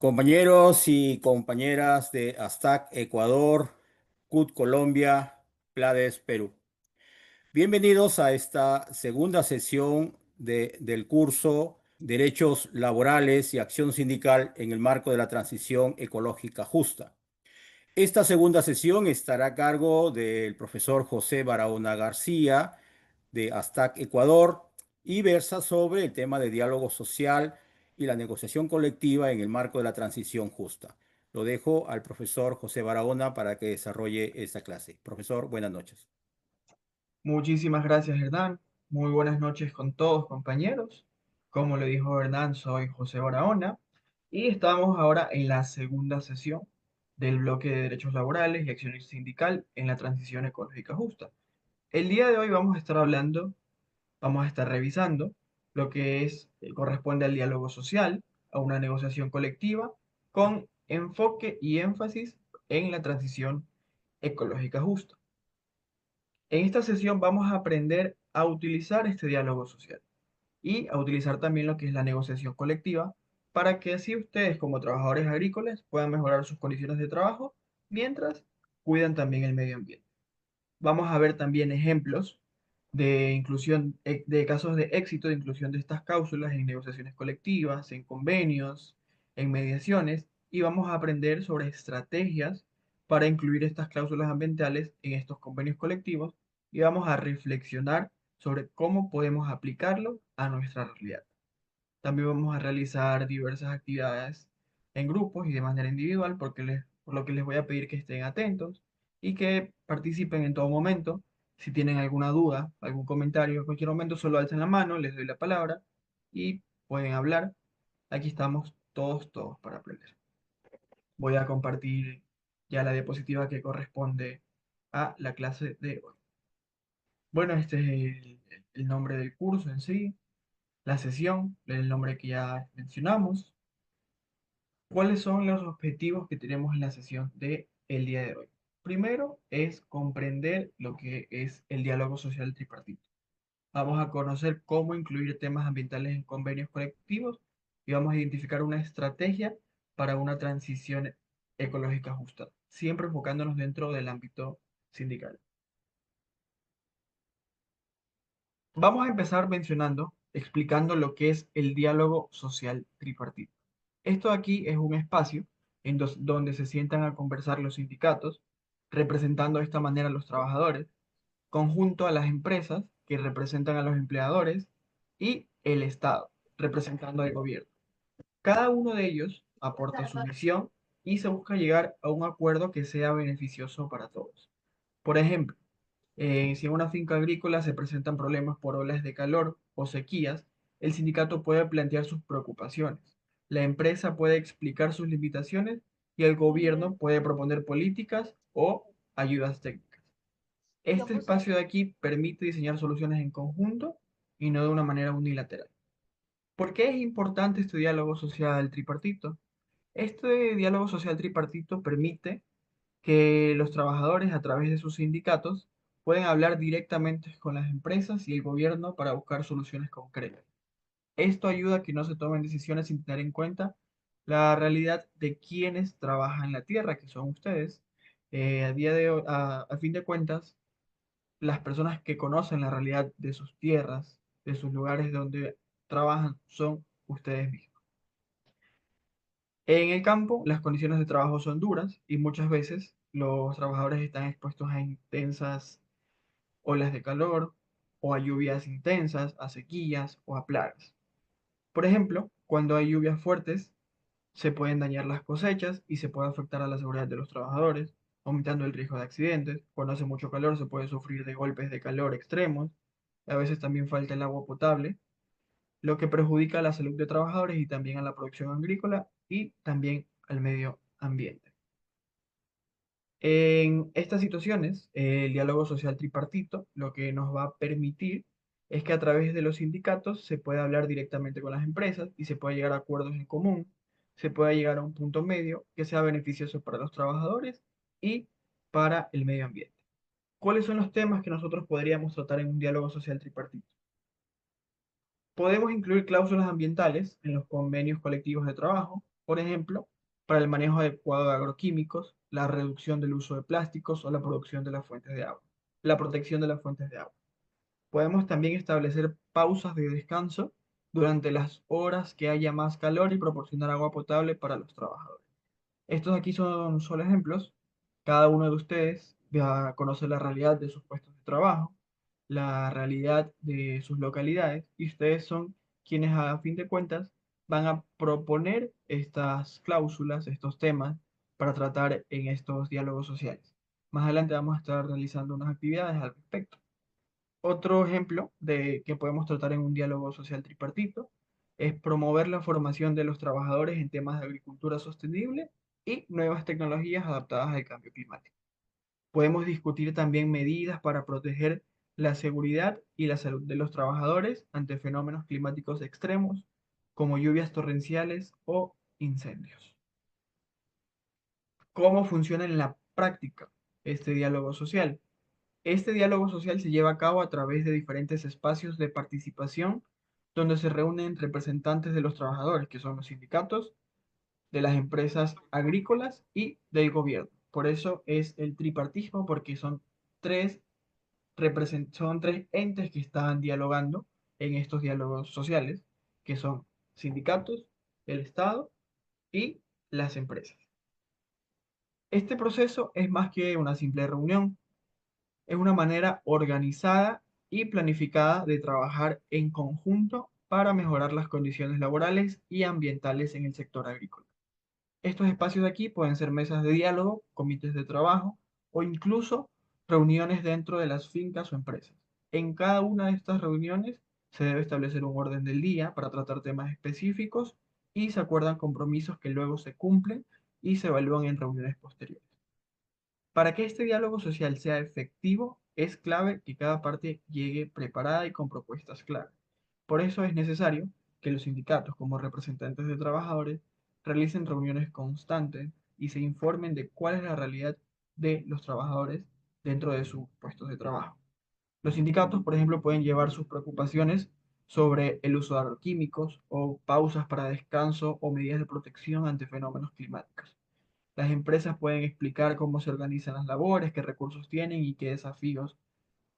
Compañeros y compañeras de ASTAC Ecuador, CUT Colombia, PLADES Perú. Bienvenidos a esta segunda sesión del curso Derechos Laborales y Acción Sindical en el marco de la transición ecológica justa. Esta segunda sesión estará a cargo del profesor José Barahona García de ASTAC Ecuador y versa sobre el tema de diálogo social y la negociación colectiva en el marco de la transición justa. Lo dejo al profesor José Barahona para que desarrolle esta clase. Profesor, buenas noches. Muchísimas gracias, Hernán. Muy buenas noches con todos, compañeros. Como le dijo Hernán, soy José Barahona y estamos ahora en la segunda sesión del bloque de derechos laborales y acción sindical en la transición ecológica justa. El día de hoy vamos a estar revisando lo que corresponde al diálogo social, a una negociación colectiva con enfoque y énfasis en la transición ecológica justa. En esta sesión vamos a aprender a utilizar este diálogo social y a utilizar también lo que es la negociación colectiva para que así ustedes como trabajadores agrícolas puedan mejorar sus condiciones de trabajo mientras cuidan también el medio ambiente. Vamos a ver también ejemplos de inclusión, de casos de éxito de inclusión de estas cláusulas en negociaciones colectivas, en convenios, en mediaciones, y vamos a aprender sobre estrategias para incluir estas cláusulas ambientales en estos convenios colectivos y vamos a reflexionar sobre cómo podemos aplicarlo a nuestra realidad. También vamos a realizar diversas actividades en grupos y de manera individual, por lo que les voy a pedir que estén atentos y que participen en todo momento. Si tienen alguna duda, algún comentario, en cualquier momento solo alcen la mano, les doy la palabra y pueden hablar. Aquí estamos todos para aprender. Voy a compartir ya la diapositiva que corresponde a la clase de hoy. Bueno, este es el nombre del curso en sí, la sesión, el nombre que ya mencionamos. ¿Cuáles son los objetivos que tenemos en la sesión de el día de hoy? Primero es comprender lo que es el diálogo social tripartito. Vamos a conocer cómo incluir temas ambientales en convenios colectivos y vamos a identificar una estrategia para una transición ecológica justa, siempre enfocándonos dentro del ámbito sindical. Vamos a empezar explicando lo que es el diálogo social tripartito. Esto aquí es un espacio donde se sientan a conversar los sindicatos, representando de esta manera a los trabajadores, conjunto a las empresas que representan a los empleadores y el Estado, representando al gobierno. Cada uno de ellos aporta su visión y se busca llegar a un acuerdo que sea beneficioso para todos. Por ejemplo, si en una finca agrícola se presentan problemas por olas de calor o sequías, el sindicato puede plantear sus preocupaciones, la empresa puede explicar sus limitaciones y el gobierno puede proponer políticas o ayudas técnicas. Este espacio de aquí permite diseñar soluciones en conjunto y no de una manera unilateral. ¿Por qué es importante este diálogo social tripartito? Este diálogo social tripartito permite que los trabajadores a través de sus sindicatos pueden hablar directamente con las empresas y el gobierno para buscar soluciones concretas. Esto ayuda a que no se tomen decisiones sin tener en cuenta la realidad de quienes trabajan en la tierra, que son ustedes. A día de hoy, a fin de cuentas, las personas que conocen la realidad de sus tierras, de sus lugares donde trabajan, son ustedes mismos. En el campo, las condiciones de trabajo son duras y muchas veces los trabajadores están expuestos a intensas olas de calor o a lluvias intensas, a sequías o a plagas. Por ejemplo, cuando hay lluvias fuertes, se pueden dañar las cosechas y se puede afectar a la seguridad de los trabajadores, aumentando el riesgo de accidentes. Cuando hace mucho calor, se puede sufrir de golpes de calor extremos. A veces también falta el agua potable, lo que perjudica la salud de trabajadores y también a la producción agrícola y también al medio ambiente. En estas situaciones, el diálogo social tripartito lo que nos va a permitir es que a través de los sindicatos se pueda hablar directamente con las empresas y se pueda llegar a acuerdos en común, se pueda llegar a un punto medio que sea beneficioso para los trabajadores y para el medio ambiente. ¿Cuáles son los temas que nosotros podríamos tratar en un diálogo social tripartito? Podemos incluir cláusulas ambientales en los convenios colectivos de trabajo por ejemplo, para el manejo adecuado de agroquímicos, la reducción del uso de plásticos o la producción de las fuentes de agua, la protección de las fuentes de agua. Podemos también establecer pausas de descanso durante las horas que haya más calor y proporcionar agua potable para los trabajadores. Estos aquí son solo ejemplos. Cada uno de ustedes va a conocer la realidad de sus puestos de trabajo, la realidad de sus localidades, y ustedes son quienes a fin de cuentas van a proponer estas cláusulas, estos temas, para tratar en estos diálogos sociales. Más adelante vamos a estar realizando unas actividades al respecto. Otro ejemplo de que podemos tratar en un diálogo social tripartito es promover la formación de los trabajadores en temas de agricultura sostenible y nuevas tecnologías adaptadas al cambio climático. Podemos discutir también medidas para proteger la seguridad y la salud de los trabajadores ante fenómenos climáticos extremos como lluvias torrenciales o incendios. ¿Cómo funciona en la práctica este diálogo social? Este diálogo social se lleva a cabo a través de diferentes espacios de participación donde se reúnen representantes de los trabajadores, que son los sindicatos, de las empresas agrícolas y del gobierno. Por eso es el tripartismo, porque tres, son tres entes que están dialogando en estos diálogos sociales, que son sindicatos, el Estado y las empresas. Este proceso es más que una simple reunión, es una manera organizada y planificada de trabajar en conjunto para mejorar las condiciones laborales y ambientales en el sector agrícola. Estos espacios de aquí pueden ser mesas de diálogo, comités de trabajo o incluso reuniones dentro de las fincas o empresas. En cada una de estas reuniones se debe establecer un orden del día para tratar temas específicos y se acuerdan compromisos que luego se cumplen y se evalúan en reuniones posteriores. Para que este diálogo social sea efectivo, es clave que cada parte llegue preparada y con propuestas claras. Por eso es necesario que los sindicatos, como representantes de trabajadores, realicen reuniones constantes y se informen de cuál es la realidad de los trabajadores dentro de sus puestos de trabajo. Los sindicatos, por ejemplo, pueden llevar sus preocupaciones sobre el uso de agroquímicos o pausas para descanso o medidas de protección ante fenómenos climáticos. Las empresas pueden explicar cómo se organizan las labores, qué recursos tienen y qué desafíos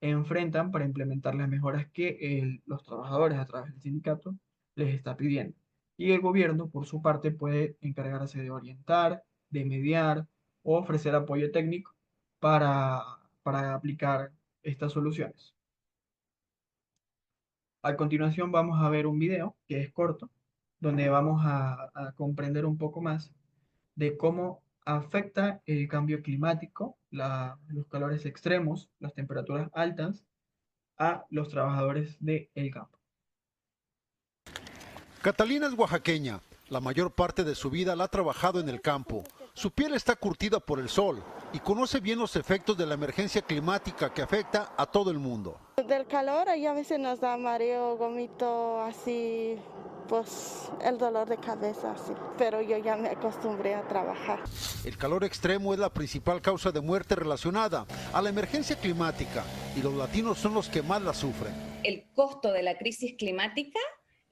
enfrentan para implementar las mejoras que los trabajadores a través del sindicato les está pidiendo. Y el gobierno, por su parte, puede encargarse de orientar, de mediar o ofrecer apoyo técnico para aplicar estas soluciones. A continuación vamos a ver un video que es corto, donde vamos a comprender un poco más de cómo afecta el cambio climático, los calores extremos, las temperaturas altas, a los trabajadores del campo. Catalina es oaxaqueña. La mayor parte de su vida la ha trabajado en el campo. Su piel está curtida por el sol y conoce bien los efectos de la emergencia climática que afecta a todo el mundo. Del calor ahí a veces nos da mareo, vómito, así, pues el dolor de cabeza, así. Pero yo ya me acostumbré a trabajar. El calor extremo es la principal causa de muerte relacionada a la emergencia climática y los latinos son los que más la sufren. El costo de la crisis climática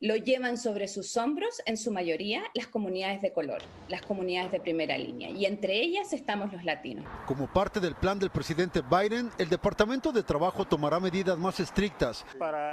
lo llevan sobre sus hombros, en su mayoría, las comunidades de color, las comunidades de primera línea, y entre ellas estamos los latinos. Como parte del plan del presidente Biden, el Departamento de Trabajo tomará medidas más estrictas.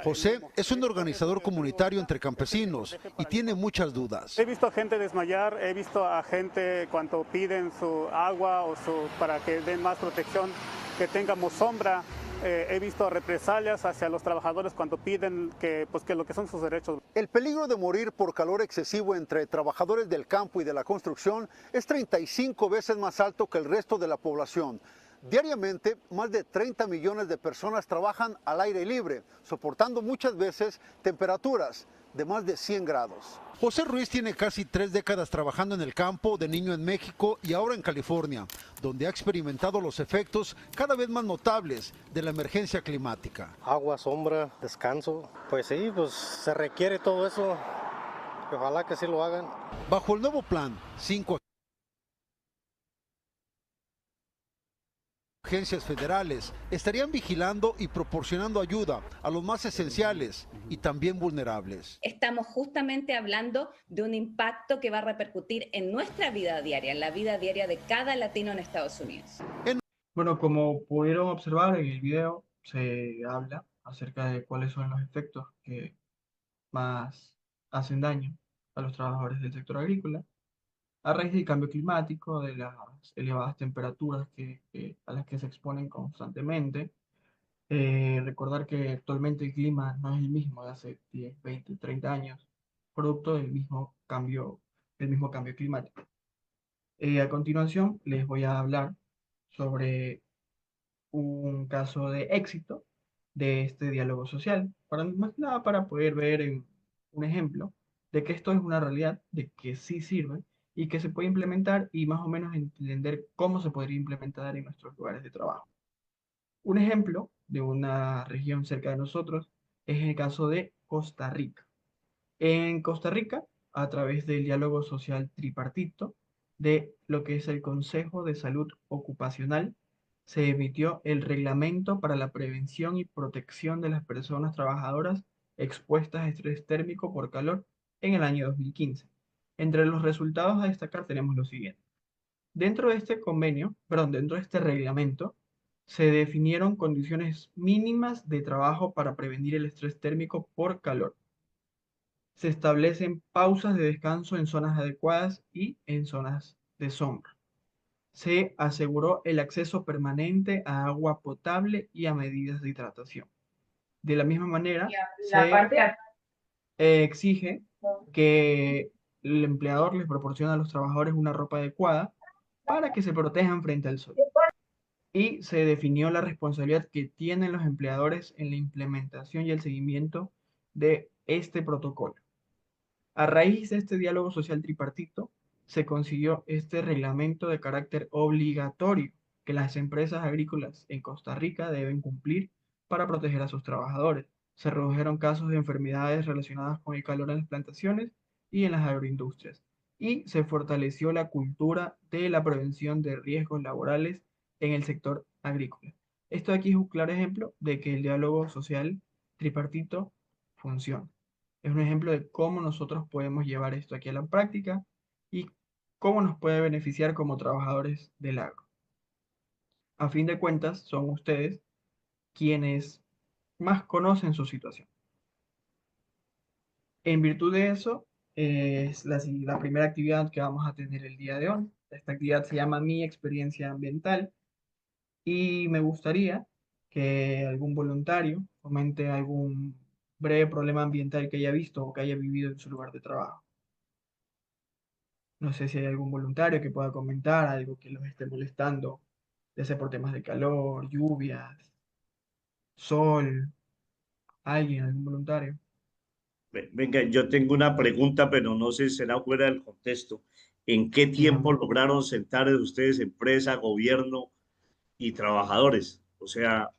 José es un organizador comunitario entre campesinos y tiene muchas dudas. He visto a gente desmayar, he visto a gente cuando piden su agua o para que den más protección, que tengamos sombra. He visto represalias hacia los trabajadores cuando piden que lo que son sus derechos. El peligro de morir por calor excesivo entre trabajadores del campo y de la construcción es 35 veces más alto que el resto de la población. Diariamente, más de 30 millones de personas trabajan al aire libre, soportando muchas veces temperaturas de más de 100 grados. José Ruiz tiene casi 3 décadas trabajando en el campo, de niño en México y ahora en California, donde ha experimentado los efectos cada vez más notables de la emergencia climática. Agua, sombra, descanso, pues sí, pues se requiere todo eso, y ojalá que sí lo hagan. Bajo el nuevo plan, 5 agencias federales estarían vigilando y proporcionando ayuda a los más esenciales y también vulnerables. Estamos justamente hablando de un impacto que va a repercutir en nuestra vida diaria, en la vida diaria de cada latino en Estados Unidos. Bueno, como pudieron observar en el video, se habla acerca de cuáles son los efectos que más hacen daño a los trabajadores del sector agrícola a raíz del cambio climático, de las elevadas temperaturas a las que se exponen constantemente. Recordar que actualmente el clima no es el mismo de hace 10, 20, 30 años, producto del mismo cambio climático. A continuación, les voy a hablar sobre un caso de éxito de este diálogo social, más que nada para poder ver en un ejemplo de que esto es una realidad, de que sí sirve y que se puede implementar y más o menos entender cómo se podría implementar en nuestros lugares de trabajo. Un ejemplo de una región cerca de nosotros es el caso de Costa Rica. En Costa Rica, a través del diálogo social tripartito de lo que es el Consejo de Salud Ocupacional, se emitió el Reglamento para la Prevención y Protección de las Personas Trabajadoras expuestas a estrés térmico por calor en el año 2015. Entre los resultados a destacar tenemos lo siguiente. Dentro de este reglamento, se definieron condiciones mínimas de trabajo para prevenir el estrés térmico por calor. Se establecen pausas de descanso en zonas adecuadas y en zonas de sombra. Se aseguró el acceso permanente a agua potable y a medidas de hidratación. De la misma manera, exige que el empleador les proporcione a los trabajadores una ropa adecuada para que se protejan frente al sol. Y se definió la responsabilidad que tienen los empleadores en la implementación y el seguimiento de este protocolo. A raíz de este diálogo social tripartito, se consiguió este reglamento de carácter obligatorio que las empresas agrícolas en Costa Rica deben cumplir para proteger a sus trabajadores. Se redujeron casos de enfermedades relacionadas con el calor en las plantaciones y en las agroindustrias. Y se fortaleció la cultura de la prevención de riesgos laborales en el sector agrícola. Esto aquí es un claro ejemplo de que el diálogo social tripartito funciona. Es un ejemplo de cómo nosotros podemos llevar esto aquí a la práctica y cómo nos puede beneficiar como trabajadores del agro. A fin de cuentas, son ustedes quienes más conocen su situación. En virtud de eso, es la primera actividad que vamos a tener el día de hoy. Esta actividad se llama Mi experiencia ambiental y me gustaría que algún voluntario comente algún breve problema ambiental que haya visto o que haya vivido en su lugar de trabajo. No sé si hay algún voluntario que pueda comentar algo que los esté molestando, ya sea por temas de calor, lluvias, sol, algún voluntario. Venga, yo tengo una pregunta, pero no sé si será fuera del contexto. ¿En qué tiempo Dígame. lograron sentar ustedes empresa, gobierno y trabajadores? O sea,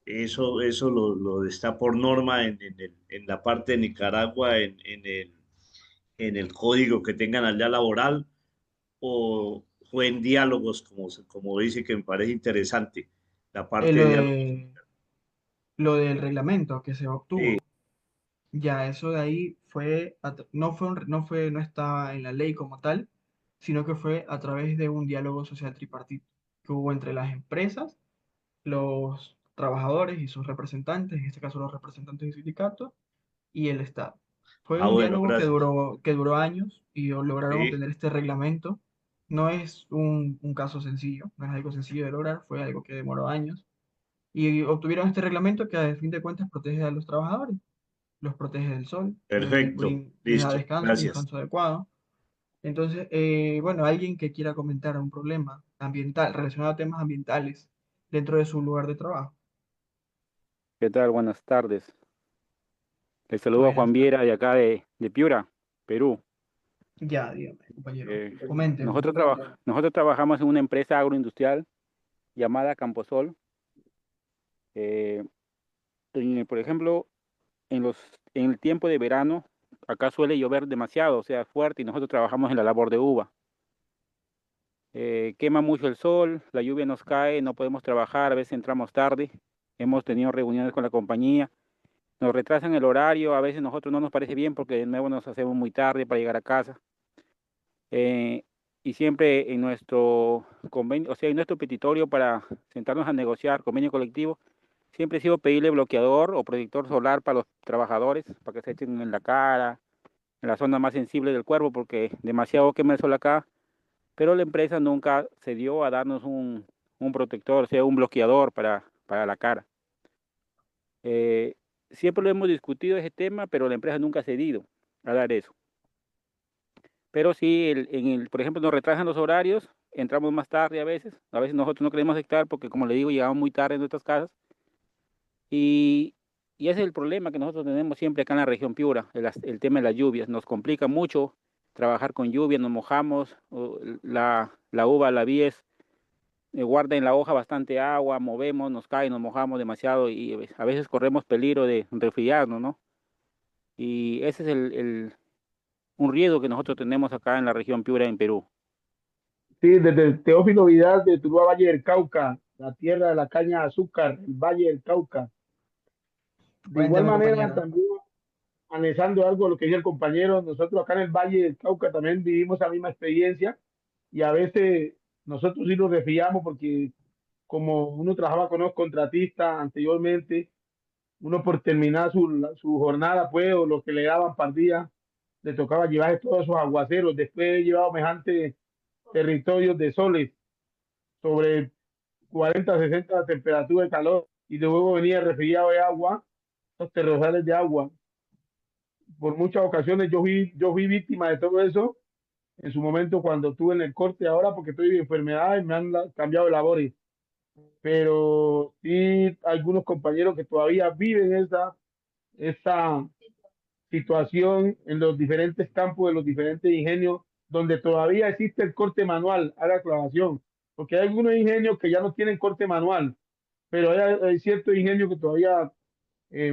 eso lo está por norma en la parte de Nicaragua, en el código que tengan allá laboral, o fue en diálogos, como dice, que me parece interesante, la Eh, parte lo de diálogo. de, lo del reglamento que se Sí, obtuvo, ya eso de ahí no estaba en la ley como tal, sino que fue a través de un diálogo social tripartito que hubo entre las empresas, los trabajadores y sus representantes, en este caso los representantes del sindicato, y el Estado. Fue un bueno, diálogo gracias. que duró años y lograron Sí, obtener este reglamento. No es un caso sencillo, no es algo sencillo de lograr, fue algo que demoró años. Y obtuvieron este reglamento que a fin de cuentas protege a los trabajadores, los protege del sol, perfecto, les da listo, descanso, un gracias. descanso adecuado. Entonces, bueno, alguien que quiera comentar un problema ambiental relacionado a temas ambientales dentro de su lugar de trabajo. ¿Qué tal? Buenas tardes. Les saludo a Juan Buenas Viera tardes. de acá de Piura, Perú. Ya, dígame, compañero, Eh, coménteme. nosotros trabajamos en una empresa agroindustrial llamada Camposol. Eh, por ejemplo, en el tiempo de verano, acá suele llover demasiado, o sea, fuerte, y nosotros trabajamos en la labor de uva. quema mucho el sol, la lluvia nos cae, no podemos trabajar, a veces entramos tarde, hemos tenido reuniones con la compañía, nos retrasan el horario, a veces nosotros no nos parece bien porque de nuevo nos hacemos muy tarde para llegar a casa. Y siempre en nuestro convenio, o sea, en nuestro petitorio para sentarnos a negociar convenio colectivo, siempre ha sido pedirle bloqueador o protector solar para los trabajadores, para que se echen en la cara, en la zona más sensible del cuerpo, porque demasiado quema el sol acá, pero la empresa nunca se dio a darnos un protector, o sea, un bloqueador para la cara. Siempre lo hemos discutido ese tema, pero la empresa nunca ha cedido a dar eso. Pero sí, por ejemplo, nos retrasan los horarios, entramos más tarde a veces nosotros no queremos aceptar porque, como le digo, llegamos muy tarde en nuestras casas. Y, y ese es el problema que nosotros tenemos siempre acá en la región Piura, el tema de las lluvias. Nos complica mucho trabajar con lluvia, nos mojamos, la uva, la vies, guarda en la hoja bastante agua, movemos, nos cae, nos mojamos demasiado y a veces corremos peligro de resfriarnos, ¿no? Y ese es un riesgo que nosotros tenemos acá en la región Piura, en Perú. Sí, desde el Teófilo Vidal de Tuluá, Valle del Cauca, la tierra de la caña de azúcar, el Valle del Cauca. De igual Cuénteme, manera, compañero. también analizando algo de lo que dice el compañero, nosotros acá en el Valle del Cauca también vivimos la misma experiencia y a veces nosotros sí nos resfriamos porque como uno trabajaba con los contratistas anteriormente, uno por terminar su jornada, pues, o lo que le daban para el día, le tocaba llevar todos esos aguaceros. Después llevaba semejantes territorios de soles sobre 40, 60 de temperatura de calor y luego venía resfriado de agua, los terrozales de agua. Por muchas ocasiones yo fui víctima de todo eso en su momento cuando estuve en el corte ahora porque estoy de enfermedad y me han cambiado de labores. Pero sí, algunos compañeros que todavía viven esa situación en los diferentes campos de los diferentes ingenios donde todavía existe el corte manual, haga aclaración, porque hay algunos ingenios que ya no tienen corte manual, pero hay ciertos ingenios que todavía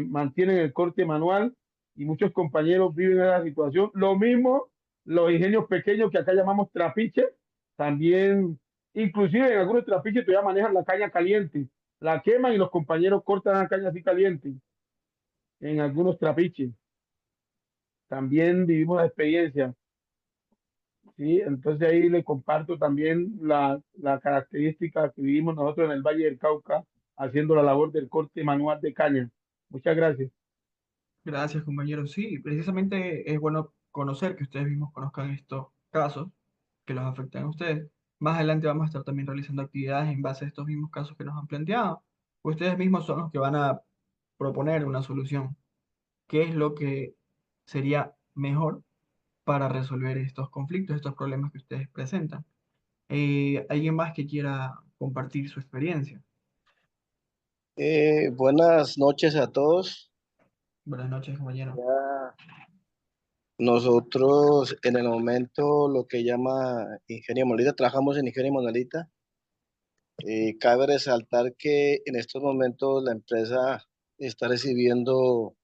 mantienen el corte manual y muchos compañeros viven en esa situación. Lo mismo los ingenios pequeños que acá llamamos trapiches, también, inclusive en algunos trapiches todavía manejan la caña caliente, la queman y los compañeros cortan la caña así caliente en algunos trapiches. También vivimos la experiencia, ¿sí? Entonces ahí le comparto también la característica que vivimos nosotros en el Valle del Cauca haciendo la labor del corte manual de caña. Muchas gracias. Gracias, compañero. Sí, precisamente es bueno conocer que ustedes mismos conozcan estos casos que los afectan a ustedes. Más adelante vamos a estar también realizando actividades en base a estos mismos casos que nos han planteado. Ustedes mismos son los que van a proponer una solución. ¿Qué es lo que sería mejor para resolver estos conflictos, estos problemas que ustedes presentan? ¿Alguien más que quiera compartir su experiencia? Buenas noches a todos. Buenas noches, compañero. Ya nosotros en el momento lo que llama ingeniería monolita, trabajamos en ingeniería monolita. Cabe resaltar que en estos momentos la empresa está recibiendo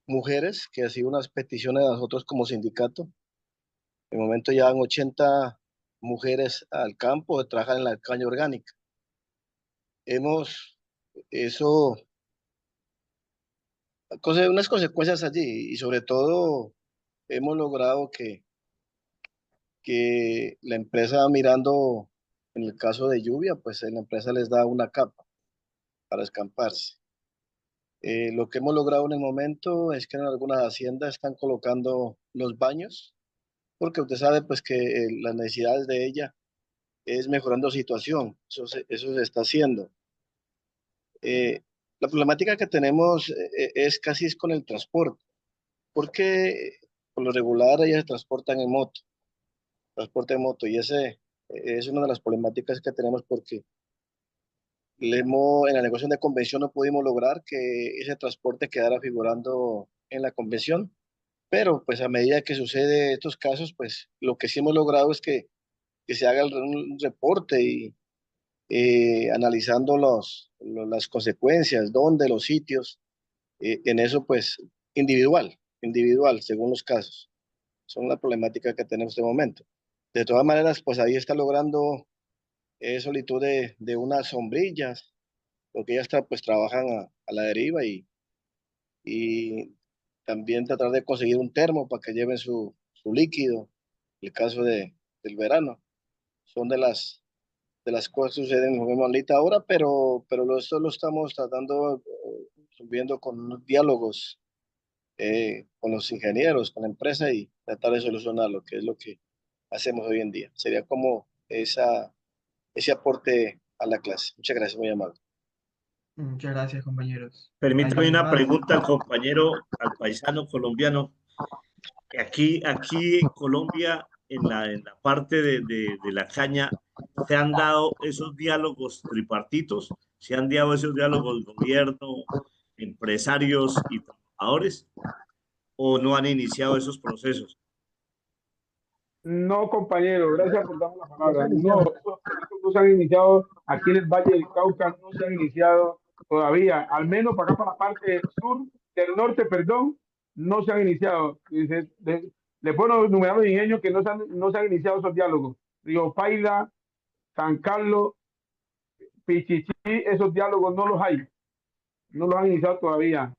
mujeres, que ha sido unas peticiones de nosotros como sindicato. En el momento ya van 80 mujeres al campo, trabajan en la caña orgánica. Eso, unas consecuencias allí y sobre todo hemos logrado que la empresa mirando, en el caso de lluvia, pues la empresa les da una capa para escamparse. Lo que hemos logrado en el momento es que en algunas haciendas están colocando los baños, porque usted sabe pues que las necesidades de ella es mejorando situación, eso se está haciendo. La problemática que tenemos es casi es con el transporte, porque por lo regular ellas se transportan en moto, transporte de moto, y ese es una de las problemáticas que tenemos porque en la negociación de convención no pudimos lograr que ese transporte quedara figurando en la convención, pero pues a medida que sucede estos casos, pues lo que sí hemos logrado es que se haga un reporte y analizando las consecuencias, dónde, los sitios, en eso pues individual, según los casos. Son la problemática que tenemos en este momento. De todas maneras, pues ahí está logrando es solitud de unas sombrillas, porque ya está, pues trabajan a la deriva y también tratar de conseguir un termo para que lleven su líquido, en el caso del verano. Son de las cosas que suceden en Juan ahora, pero esto lo estamos tratando, viendo con unos diálogos con los ingenieros, con la empresa y tratar de solucionarlo, que es lo que hacemos hoy en día. Sería como ese aporte a la clase. Muchas gracias, muy amable. Muchas gracias, compañeros. Permítame ¿Alguien una más? pregunta al compañero, al paisano colombiano. Aquí en Colombia, en la parte de la caña, ¿se han dado esos diálogos tripartitos? ¿Se han dado esos diálogos gobierno, empresarios y trabajadores? ¿O no han iniciado esos procesos? No, compañero, gracias por darme la palabra. No, esos procesos no se han iniciado aquí en el Valle del Cauca, no se han iniciado todavía, al menos para acá, para la parte sur, del norte, perdón, no se han iniciado. Le puedo enumerar los ingenios que no se han iniciado esos diálogos. Río Paila, San Carlos, Pichichi, esos diálogos no los hay, no los han iniciado todavía.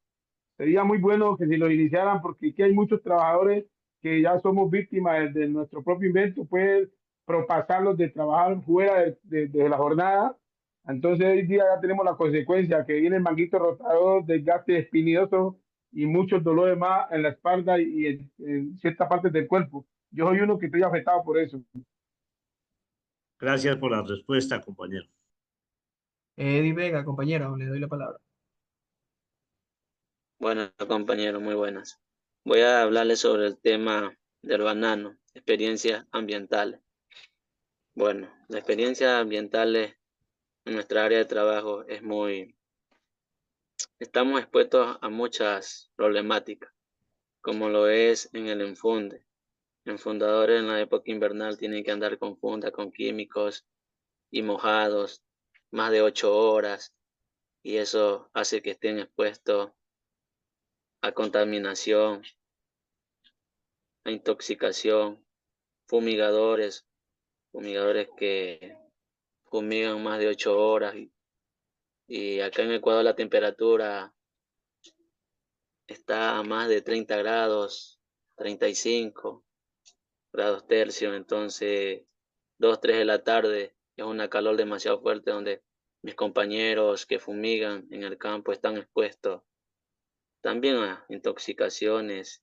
Sería muy bueno que si lo iniciaran, porque aquí hay muchos trabajadores que ya somos víctimas de nuestro propio invento, puede propasarlos de trabajar fuera de la jornada. Entonces hoy día ya tenemos la consecuencia que viene el manguito rotador, desgaste espinoso y muchos dolores más en la espalda y en ciertas partes del cuerpo. Yo soy uno que estoy afectado por eso. Gracias por la respuesta, compañero. Eddie Vega, compañero, le doy la palabra. Bueno, compañeros, muy buenas. Voy a hablarles sobre el tema del banano, experiencias ambientales. Bueno, las experiencias ambientales en nuestra área de trabajo estamos expuestos a muchas problemáticas, como lo es en el enfunde. Enfundadores en la época invernal tienen que andar con funda, con químicos y mojados más de 8 horas, y eso hace que estén expuestos a contaminación, a intoxicación, fumigadores que fumigan más de 8 horas y acá en Ecuador la temperatura está a más de 30 grados, 35 grados Celsius, entonces 2, 3 de la tarde es una calor demasiado fuerte donde mis compañeros que fumigan en el campo están expuestos también a intoxicaciones.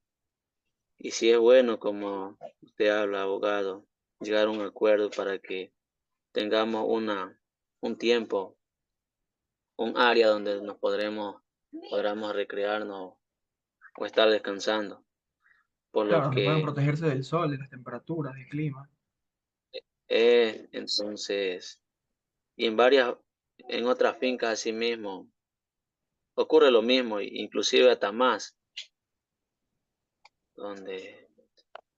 Y si es bueno, como usted habla, abogado, llegar a un acuerdo para que tengamos un tiempo, un área donde podamos recrearnos o estar descansando. Por Claro, lo donde puedan que protegerse del sol, de las temperaturas, del clima. entonces, y en otras fincas así mismo, ocurre lo mismo, inclusive hasta más, donde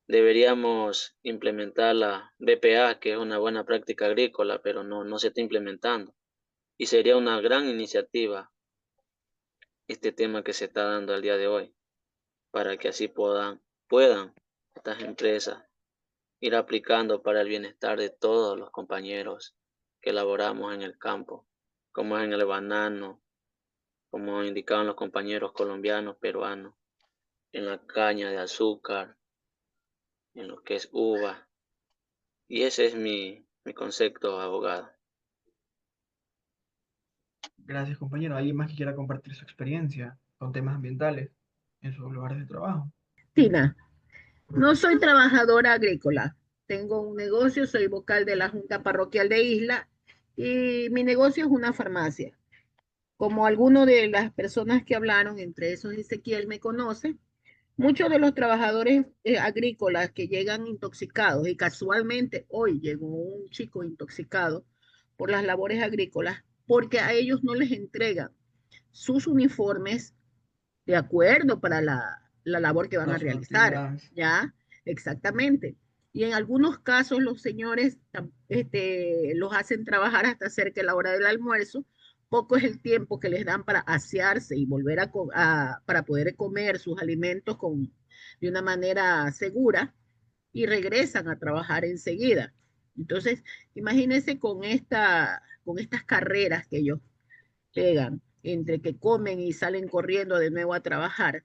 deberíamos implementar la BPA, que es una buena práctica agrícola, pero no se está implementando. Y sería una gran iniciativa este tema que se está dando al día de hoy, para que así puedan estas empresas ir aplicando para el bienestar de todos los compañeros que laboramos en el campo, como es en el banano, como indicaban los compañeros colombianos, peruanos, en la caña de azúcar, en lo que es uva. Y ese es mi concepto, abogado. Gracias, compañero. ¿Alguien más que quiera compartir su experiencia con temas ambientales en sus lugares de trabajo? Tina, no soy trabajadora agrícola. Tengo un negocio, soy vocal de la Junta Parroquial de Isla y mi negocio es una farmacia. Como algunas de las personas que hablaron, entre esos Ezequiel, me conoce, muchos de los trabajadores agrícolas que llegan intoxicados, y casualmente hoy llegó un chico intoxicado por las labores agrícolas, porque a ellos no les entregan sus uniformes de acuerdo para la labor que van a Para sus realizar, actividades. ¿ya? Exactamente. Y en algunos casos los señores los hacen trabajar hasta cerca de la hora del almuerzo. Poco es el tiempo que les dan para asearse y volver para poder comer sus alimentos de una manera segura y regresan a trabajar enseguida. Entonces, imagínense con estas carreras que ellos pegan, entre que comen y salen corriendo de nuevo a trabajar.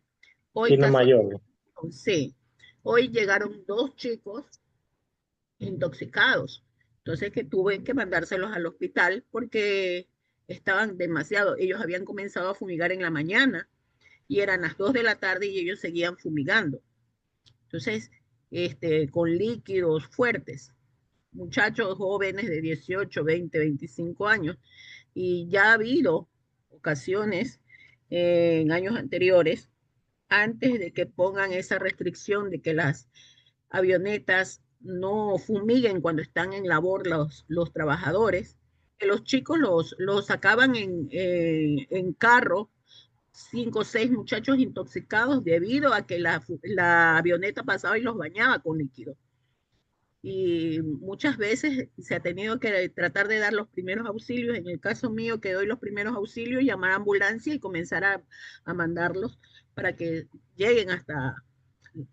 Hoy Tiene mayor. sí, hoy llegaron dos chicos intoxicados. Entonces que tuve que mandárselos al hospital porque estaban demasiado. Ellos habían comenzado a fumigar en la mañana y eran las 2 de la tarde y ellos seguían fumigando. Entonces, con líquidos fuertes, muchachos jóvenes de 18, 20, 25 años. Y ya ha habido ocasiones en años anteriores, antes de que pongan esa restricción de que las avionetas no fumiguen cuando están en labor los trabajadores, que los chicos los sacaban en carro, 5 o 6 muchachos intoxicados debido a que la avioneta pasaba y los bañaba con líquido. Y muchas veces se ha tenido que tratar de dar los primeros auxilios. En el caso mío, que doy los primeros auxilios, llamar a ambulancia y comenzar a mandarlos para que lleguen hasta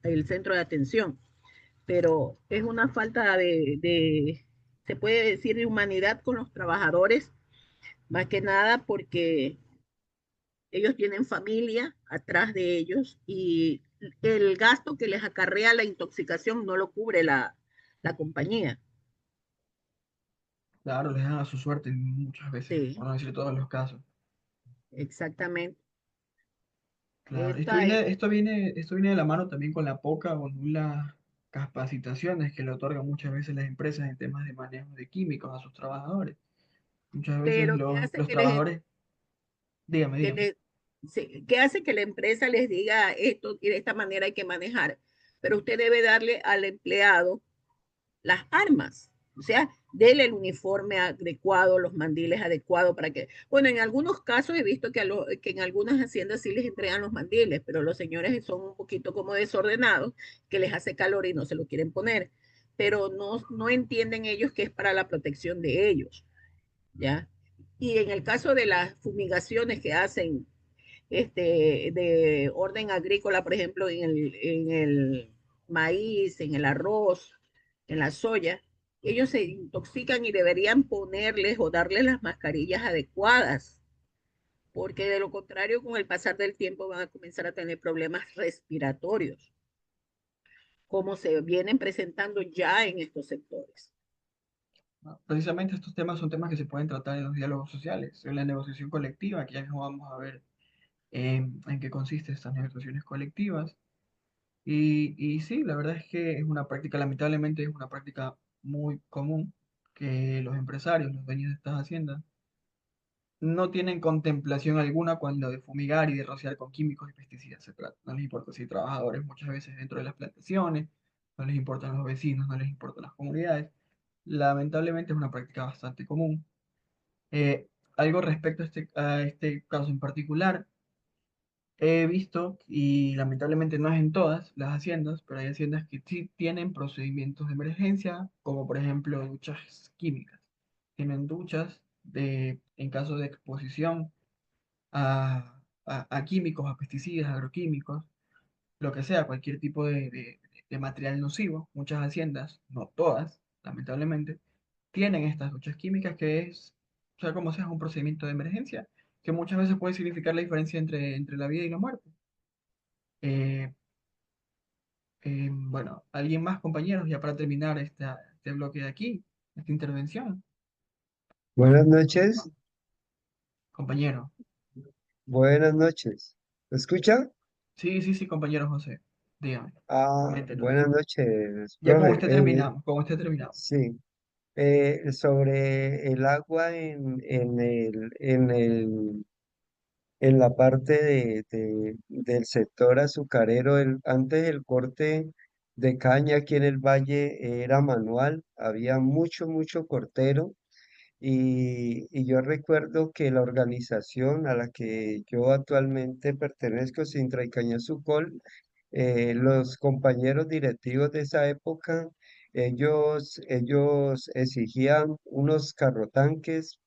el centro de atención. Pero es una falta se puede decir, de humanidad con los trabajadores, más que nada porque ellos tienen familia atrás de ellos y el gasto que les acarrea la intoxicación no lo cubre la compañía. Claro, les dan a su suerte muchas veces, Sí, por no decir todos los casos. exactamente. Claro, Esta es, esto viene de la mano también con la poca o nula capacitaciones que le otorgan muchas veces las empresas en temas de manejo de químicos a sus trabajadores. Muchas veces pero ¿qué hace los trabajadores, dígame, que dígame. le- sí, qué hace que la empresa les diga esto y de esta manera hay que manejar? Pero usted debe darle al empleado las armas. O sea, déle el uniforme adecuado, los mandiles adecuados para que, bueno, en algunos casos he visto que en algunas haciendas sí les entregan los mandiles, pero los señores son un poquito como desordenados, que les hace calor y no se lo quieren poner, pero no entienden ellos que es para la protección de ellos, ¿ya? Y en el caso de las fumigaciones que hacen de orden agrícola, por ejemplo, en el maíz, en el arroz, en la soya, ellos se intoxican y deberían ponerles o darles las mascarillas adecuadas, porque de lo contrario, con el pasar del tiempo van a comenzar a tener problemas respiratorios, como se vienen presentando ya en estos sectores. Precisamente estos temas son temas que se pueden tratar en los diálogos sociales, en la negociación colectiva, que ya mismo vamos a ver en qué consiste estas negociaciones colectivas. Y sí, la verdad es que es una práctica, lamentablemente es una práctica muy común que los empresarios, los dueños de estas haciendas, no tienen contemplación alguna cuando de fumigar y de rociar con químicos y pesticidas se trata. No les importa si hay trabajadores muchas veces dentro de las plantaciones, no les importan los vecinos, no les importan las comunidades. Lamentablemente es una práctica bastante común. Eh, Algo respecto a este caso en particular, he visto, y lamentablemente no es en todas las haciendas, pero hay haciendas que sí tienen procedimientos de emergencia, como por ejemplo duchas químicas. Tienen duchas en caso de exposición a químicos, a pesticidas, agroquímicos, lo que sea, cualquier tipo de material nocivo. Muchas haciendas, no todas, lamentablemente, tienen estas duchas químicas que es, o sea, como sea, un procedimiento de emergencia que muchas veces puede significar la diferencia entre la vida y la muerte. Eh, bueno, ¿alguien más, compañeros, ya para terminar este bloque de aquí, esta intervención? Buenas noches, Compañero. buenas noches. ¿Me escucha? Sí, sí, sí, compañero José. Dígame, coméntenos. Buenas noches, Ya con profe. usted terminamos, con usted terminamos. Sí, sobre el agua en la parte del sector azucarero, antes el corte de caña aquí en el valle era manual, había mucho cortero. Y yo recuerdo que la organización a la que yo actualmente pertenezco, Sintra y Cañasucol, los compañeros directivos de esa época, ellos exigían unos carrotanques,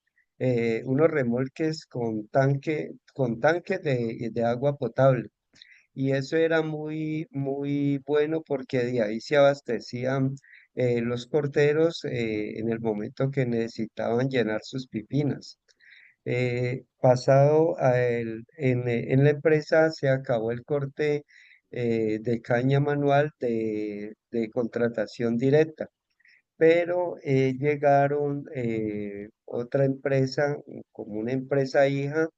unos remolques con tanques de agua potable. Y eso era muy bueno porque de ahí se abastecían los corteros en el momento que necesitaban llenar sus pipinas. En la empresa se acabó el corte de caña manual de contratación directa, pero llegaron otra empresa, como una empresa hija,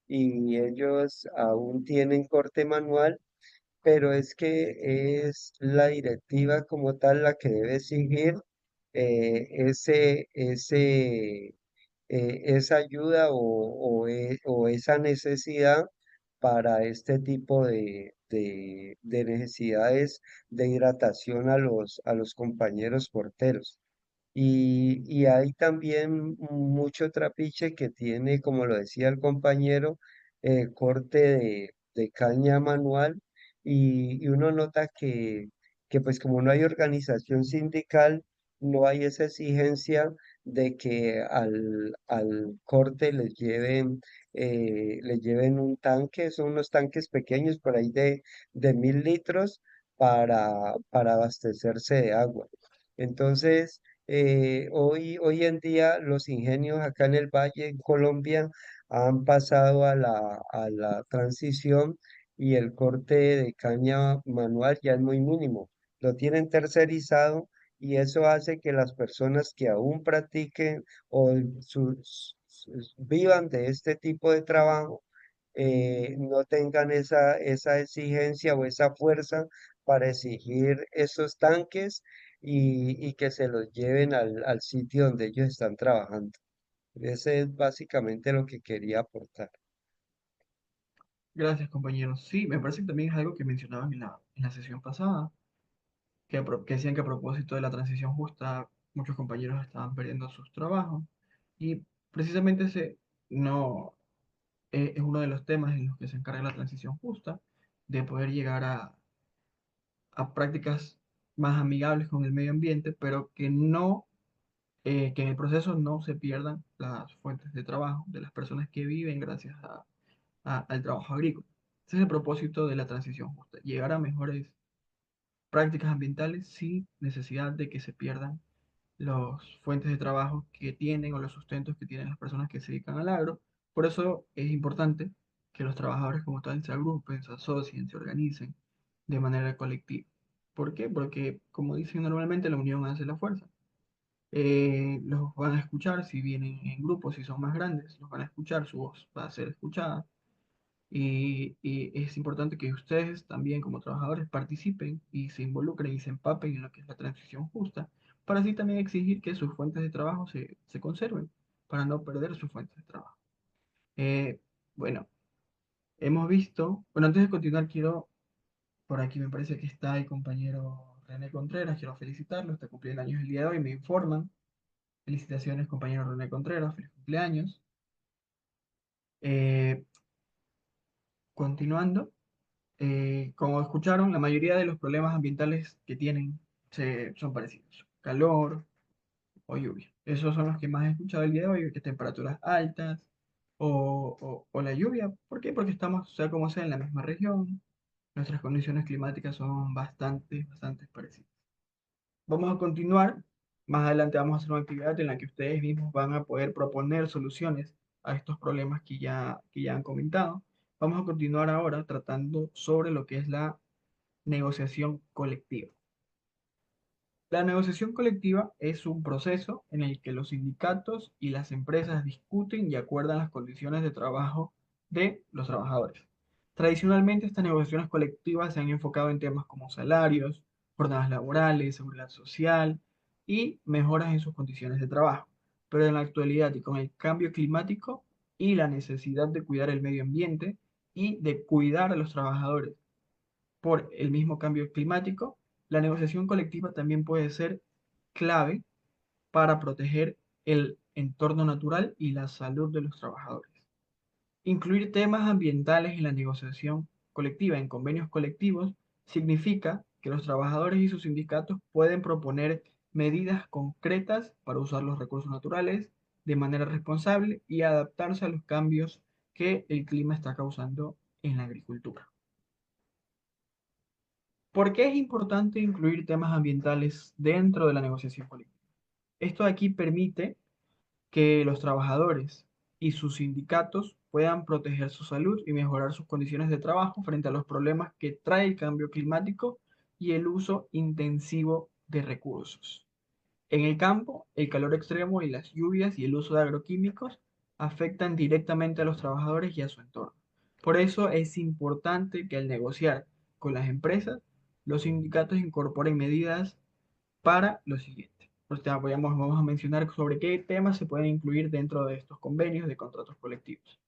y ellos aún tienen corte manual, pero es que es la directiva como tal la que debe seguir esa ayuda o esa necesidad para este tipo de necesidades de hidratación a los compañeros porteros. Y hay también mucho trapiche que tiene, como lo decía el compañero, corte de caña manual y uno nota que pues como no hay organización sindical, no hay esa exigencia de que al corte les lleven un tanque, son unos tanques pequeños por ahí de 1000 litros para abastecerse de agua. Entonces, hoy en día los ingenios acá en el Valle, en Colombia, han pasado a la transición y el corte de caña manual ya es muy mínimo. Lo tienen tercerizado y eso hace que las personas que aún practiquen o vivan de este tipo de trabajo no tengan esa exigencia o esa fuerza para exigir esos tanques y que se los lleven al sitio donde ellos están trabajando. Ese es básicamente lo que quería aportar. Gracias, compañeros. Sí, me parece que también es algo que mencionaban en la sesión pasada, que decían que a propósito de la transición justa, muchos compañeros estaban perdiendo sus trabajos. Y precisamente ese no es uno de los temas en los que se encarga la transición justa, de poder llegar a prácticas más amigables con el medio ambiente, pero que no, que en el proceso no se pierdan las fuentes de trabajo de las personas que viven gracias al trabajo agrícola. Ese es el propósito de la transición justa, llegar a mejores prácticas ambientales sin necesidad de que se pierdan las fuentes de trabajo que tienen o los sustentos que tienen las personas que se dedican al agro. Por eso es importante que los trabajadores como tal se agrupen, se asocien, se organicen de manera colectiva. ¿Por qué? Porque, como dicen normalmente, la unión hace la fuerza. Los van a escuchar si vienen en grupos, si son más grandes, los van a escuchar, su voz va a ser escuchada. Y es importante que ustedes también como trabajadores participen y se involucren y se empapen en lo que es la transición justa, para así también exigir que sus fuentes de trabajo se conserven, para no perder sus fuentes de trabajo. Eh, bueno, hemos visto, bueno, antes de continuar quiero, por aquí me parece que está el compañero René Contreras, quiero felicitarlo, está cumpliendo años el día de hoy, me informan. Felicitaciones, compañero René Contreras, feliz cumpleaños. Eh, Continuando. Como escucharon, la mayoría de los problemas ambientales que tienen son parecidos. Calor o lluvia. Esos son los que más he escuchado el día de hoy, que temperaturas altas o la lluvia. ¿Por qué? Porque estamos, sea como sea, en la misma región. Nuestras condiciones climáticas son bastante parecidas. Vamos a continuar. Más adelante vamos a hacer una actividad en la que ustedes mismos van a poder proponer soluciones a estos problemas que ya han comentado. Vamos a continuar ahora tratando sobre lo que es la negociación colectiva. La negociación colectiva es un proceso en el que los sindicatos y las empresas discuten y acuerdan las condiciones de trabajo de los trabajadores. Tradicionalmente, estas negociaciones colectivas se han enfocado en temas como salarios, jornadas laborales, seguridad social y mejoras en sus condiciones de trabajo. Pero en la actualidad y con el cambio climático y la necesidad de cuidar el medio ambiente y de cuidar a los trabajadores por el mismo cambio climático, la negociación colectiva también puede ser clave para proteger el entorno natural y la salud de los trabajadores. Incluir temas ambientales en la negociación colectiva, en convenios colectivos, significa que los trabajadores y sus sindicatos pueden proponer medidas concretas para usar los recursos naturales de manera responsable y adaptarse a los cambios que el clima está causando en la agricultura. ¿Por qué es importante incluir temas ambientales dentro de la negociación colectiva? Esto de aquí permite que los trabajadores y sus sindicatos puedan proteger su salud y mejorar sus condiciones de trabajo frente a los problemas que trae el cambio climático y el uso intensivo de recursos. En el campo, el calor extremo y las lluvias y el uso de agroquímicos afectan directamente a los trabajadores y a su entorno. Por eso es importante que al negociar con las empresas, los sindicatos incorporen medidas para lo siguiente. Vamos a mencionar sobre qué temas se pueden incluir dentro de estos convenios de contratos colectivos.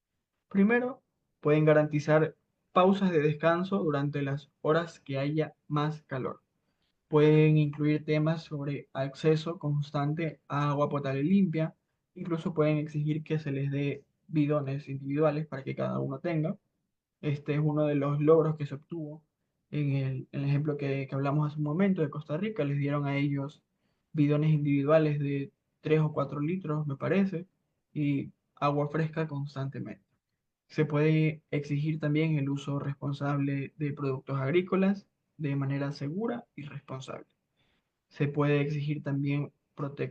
Primero, pueden garantizar pausas de descanso durante las horas que haya más calor. Pueden incluir temas sobre acceso constante a agua potable limpia. Incluso pueden exigir que se les dé bidones individuales para que cada uno tenga. Este es uno de los logros que se obtuvo en el ejemplo que hablamos hace un momento de Costa Rica. Les dieron a ellos bidones individuales de 3 o 4 litros, me parece, y agua fresca constantemente. Se puede exigir también el uso responsable de productos agrícolas de manera segura y responsable. Se puede exigir también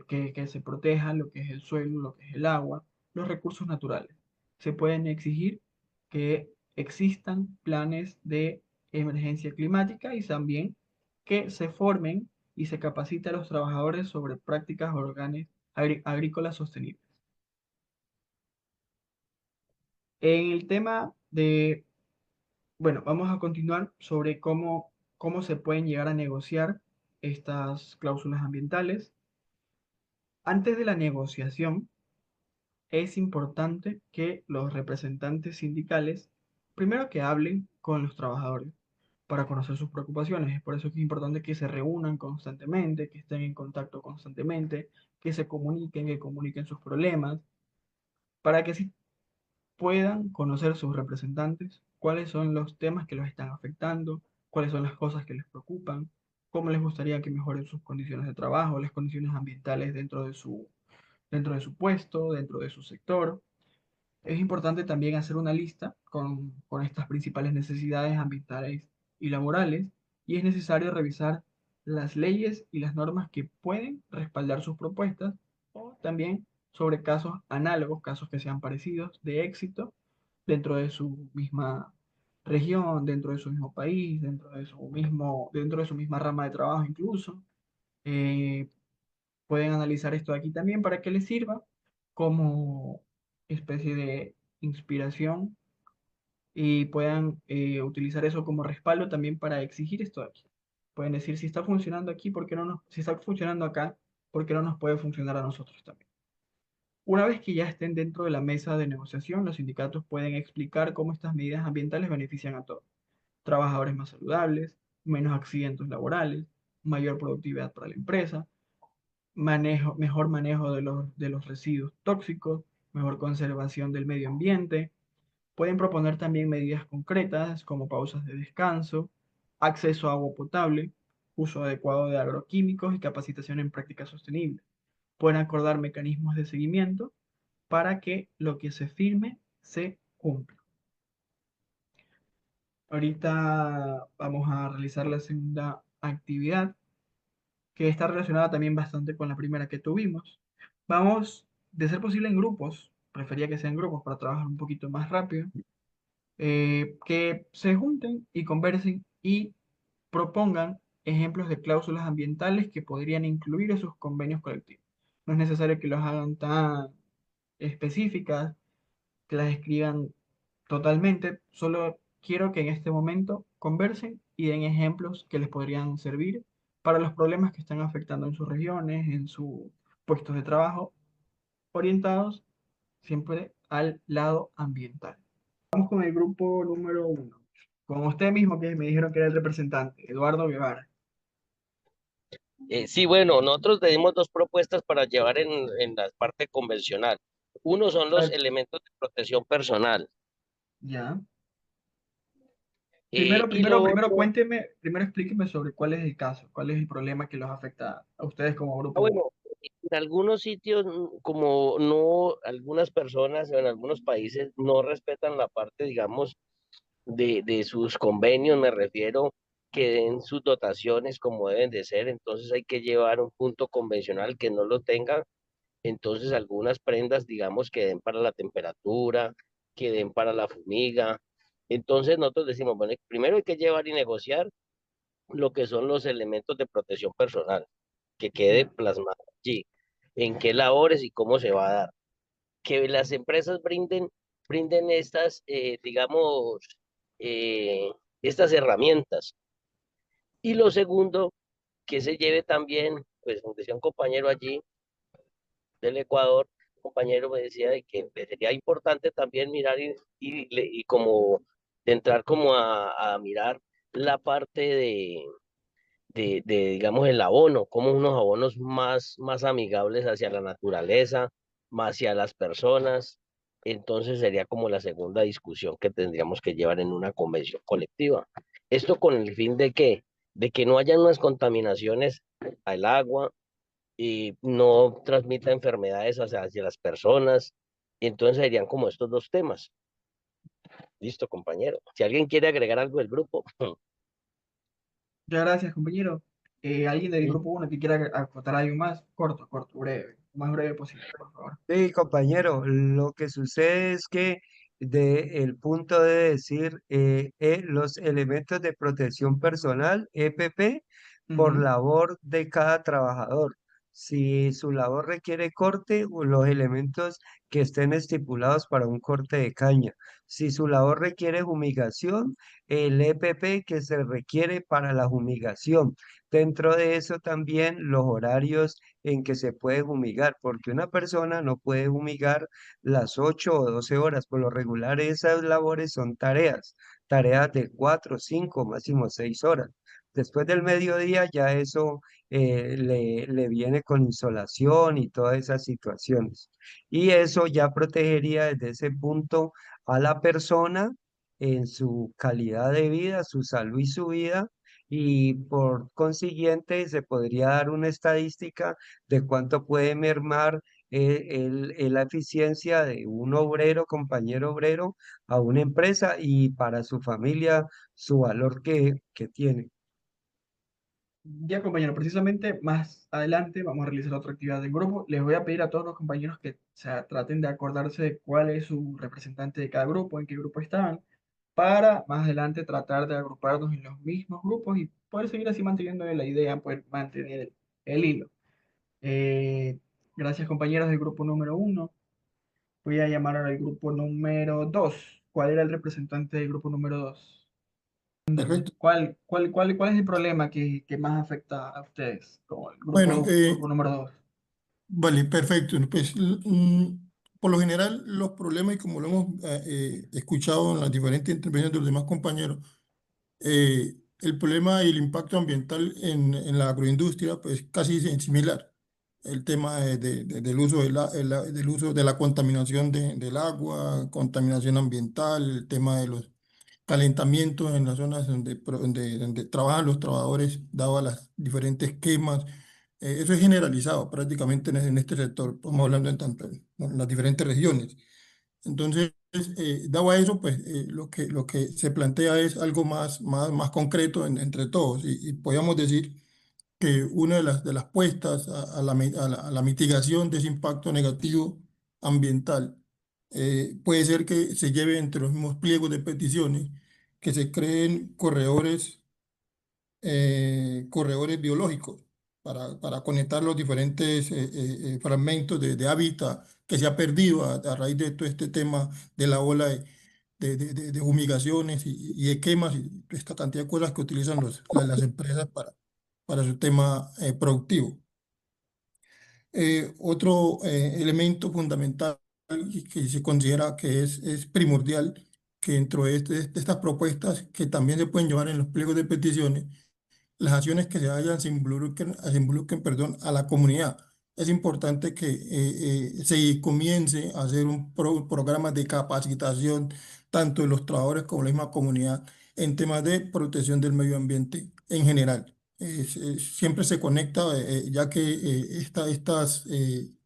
que se proteja lo que es el suelo, lo que es el agua, los recursos naturales. Se pueden exigir que existan planes de emergencia climática y también que se formen y se capacite a los trabajadores sobre prácticas agrícolas sostenibles. En el tema de, bueno, vamos a continuar sobre cómo se pueden llegar a negociar estas cláusulas ambientales. Antes de la negociación, es importante que los representantes sindicales, primero que hablen con los trabajadores para conocer sus preocupaciones. Es por eso que es importante que se reúnan constantemente, que estén en contacto constantemente, que se comuniquen, que comuniquen sus problemas, para que así puedan conocer sus representantes, cuáles son los temas que los están afectando, cuáles son las cosas que les preocupan, cómo les gustaría que mejoren sus condiciones de trabajo, las condiciones ambientales dentro de su puesto, dentro de su sector. Es importante también hacer una lista con estas principales necesidades ambientales y laborales, y es necesario revisar las leyes y las normas que pueden respaldar sus propuestas, o también sobre casos análogos, casos que sean parecidos, de éxito dentro de su misma región, dentro de su mismo país, dentro de su misma rama de trabajo incluso. Eh, Pueden analizar esto aquí también para que les sirva como especie de inspiración y puedan utilizar eso como respaldo también para exigir esto de aquí. Pueden decir, si está funcionando aquí, ¿por qué no si está funcionando acá, ¿por qué no nos puede funcionar a nosotros también? Una vez que ya estén dentro de la mesa de negociación, los sindicatos pueden explicar cómo estas medidas ambientales benefician a todos. Trabajadores más saludables, menos accidentes laborales, mayor productividad para la empresa, mejor manejo de los residuos tóxicos, mejor conservación del medio ambiente. Pueden proponer también medidas concretas como pausas de descanso, acceso a agua potable, uso adecuado de agroquímicos y capacitación en prácticas sostenibles. Pueden acordar mecanismos de seguimiento para que lo que se firme se cumpla. Ahorita vamos a realizar la segunda actividad, que está relacionada también bastante con la primera que tuvimos. Vamos, de ser posible en grupos, prefería que sean grupos para trabajar un poquito más rápido, que se junten y conversen y propongan ejemplos de cláusulas ambientales que podrían incluir esos convenios colectivos. No es necesario que los hagan tan específicas, que las escriban totalmente, solo quiero que en este momento conversen y den ejemplos que les podrían servir para los problemas que están afectando en sus regiones, en sus puestos de trabajo, orientados siempre al lado ambiental. Vamos con el grupo número 1, con usted mismo que me dijeron que era el representante, Eduardo Guevara. Sí, bueno, nosotros tenemos dos propuestas para llevar en la parte convencional. Uno son los elementos de protección personal. Ya. Y lo Primero otro, cuénteme, primero explíqueme sobre cuál es el caso, cuál es el problema que los afecta a ustedes como grupo. bueno, en algunos sitios, como no, algunas personas en algunos países no respetan la parte, digamos, de sus convenios, me refiero que den sus dotaciones como deben de ser, entonces hay que llevar un punto convencional que no lo tenga, entonces algunas prendas, digamos, que den para la temperatura, que den para la fumiga. Entonces nosotros decimos, bueno, primero hay que llevar y negociar lo que son los elementos de protección personal, que quede plasmado allí, en qué labores y cómo se va a dar. Que las empresas brinden estas, digamos, eh, estas herramientas. Y lo segundo, que se lleve también, pues como decía un compañero allí del Ecuador, un compañero me decía de que sería importante también mirar y como de entrar como a mirar la parte digamos, el abono, como unos abonos más amigables hacia la naturaleza, más hacia las personas. Entonces sería como la segunda discusión que tendríamos que llevar en una convención colectiva. Esto con el fin de qué? De que no haya unas contaminaciones al agua y no transmita enfermedades hacia las personas. Entonces serían como estos dos temas. Listo, compañero. Si alguien quiere agregar algo del grupo. Muchas gracias, compañero. ¿Alguien del Sí, grupo uno que quiera acotar algo más? Corto, corto, breve. Lo más breve posible, por favor. sí, compañero, lo que sucede es que de el punto de decir los elementos de protección personal, EPP, por Ujú. labor de cada trabajador. Si su labor requiere corte, o los elementos que estén estipulados para un corte de caña. Si su labor requiere fumigación, el EPP que se requiere para la fumigación. Dentro de eso también los horarios en que se puede fumigar, porque una persona no puede fumigar las 8 o 12 horas. Por lo regular, esas labores son tareas de 4, 5, máximo 6 horas. Después del mediodía ya eso le viene con insolación y todas esas situaciones. Y eso ya protegería desde ese punto a la persona en su calidad de vida, su salud y su vida. Y por consiguiente se podría dar una estadística de cuánto puede mermar la eficiencia de un obrero, compañero obrero, a una empresa y para su familia su valor que tiene. Ya, compañero, precisamente más adelante vamos a realizar otra actividad del grupo. Les voy a pedir a todos los compañeros que traten de acordarse de cuál es su representante de cada grupo, en qué grupo están, para más adelante tratar de agruparnos en los mismos grupos y poder seguir así manteniendo la idea, poder mantener el hilo. Eh, Gracias, compañeros del grupo número uno. Voy a llamar ahora al grupo número dos. ¿Cuál era el representante del grupo número dos? Perfecto. ¿Cuál es el problema que más afecta a ustedes como el Bueno, grupo número dos? vale, perfecto. Pues, por lo general, los problemas, y como lo hemos escuchado en las diferentes intervenciones de los demás compañeros, el problema y el impacto ambiental en la agroindustria, pues casi es similar. El tema del uso del uso de la contaminación del agua, contaminación ambiental, el tema de los calentamientos en las zonas donde trabajan los trabajadores, dado las diferentes quemas. Eso es generalizado prácticamente en este sector, estamos hablando en tanto en las diferentes regiones. Entonces, dado a eso, pues lo que se plantea es algo más concreto entre todos y podríamos decir que una de las puestas a la mitigación de ese impacto negativo ambiental puede ser que se lleve entre los mismos pliegos de peticiones, que se creen corredores biológicos para conectar los diferentes fragmentos de hábitat que se ha perdido a raíz de todo este tema de la ola de fumigaciones y de quemas y esta cantidad de cosas que utilizan las empresas para su tema productivo. Otro elemento fundamental y que se considera que es primordial, que dentro de estas propuestas que también se pueden llevar en los pliegos de peticiones, las acciones que se hagan se involucren, perdón, a la comunidad. Es importante que se comience a hacer un programa de capacitación tanto de los trabajadores como de la misma comunidad en temas de protección del medio ambiente en general. Siempre se conecta, ya que estas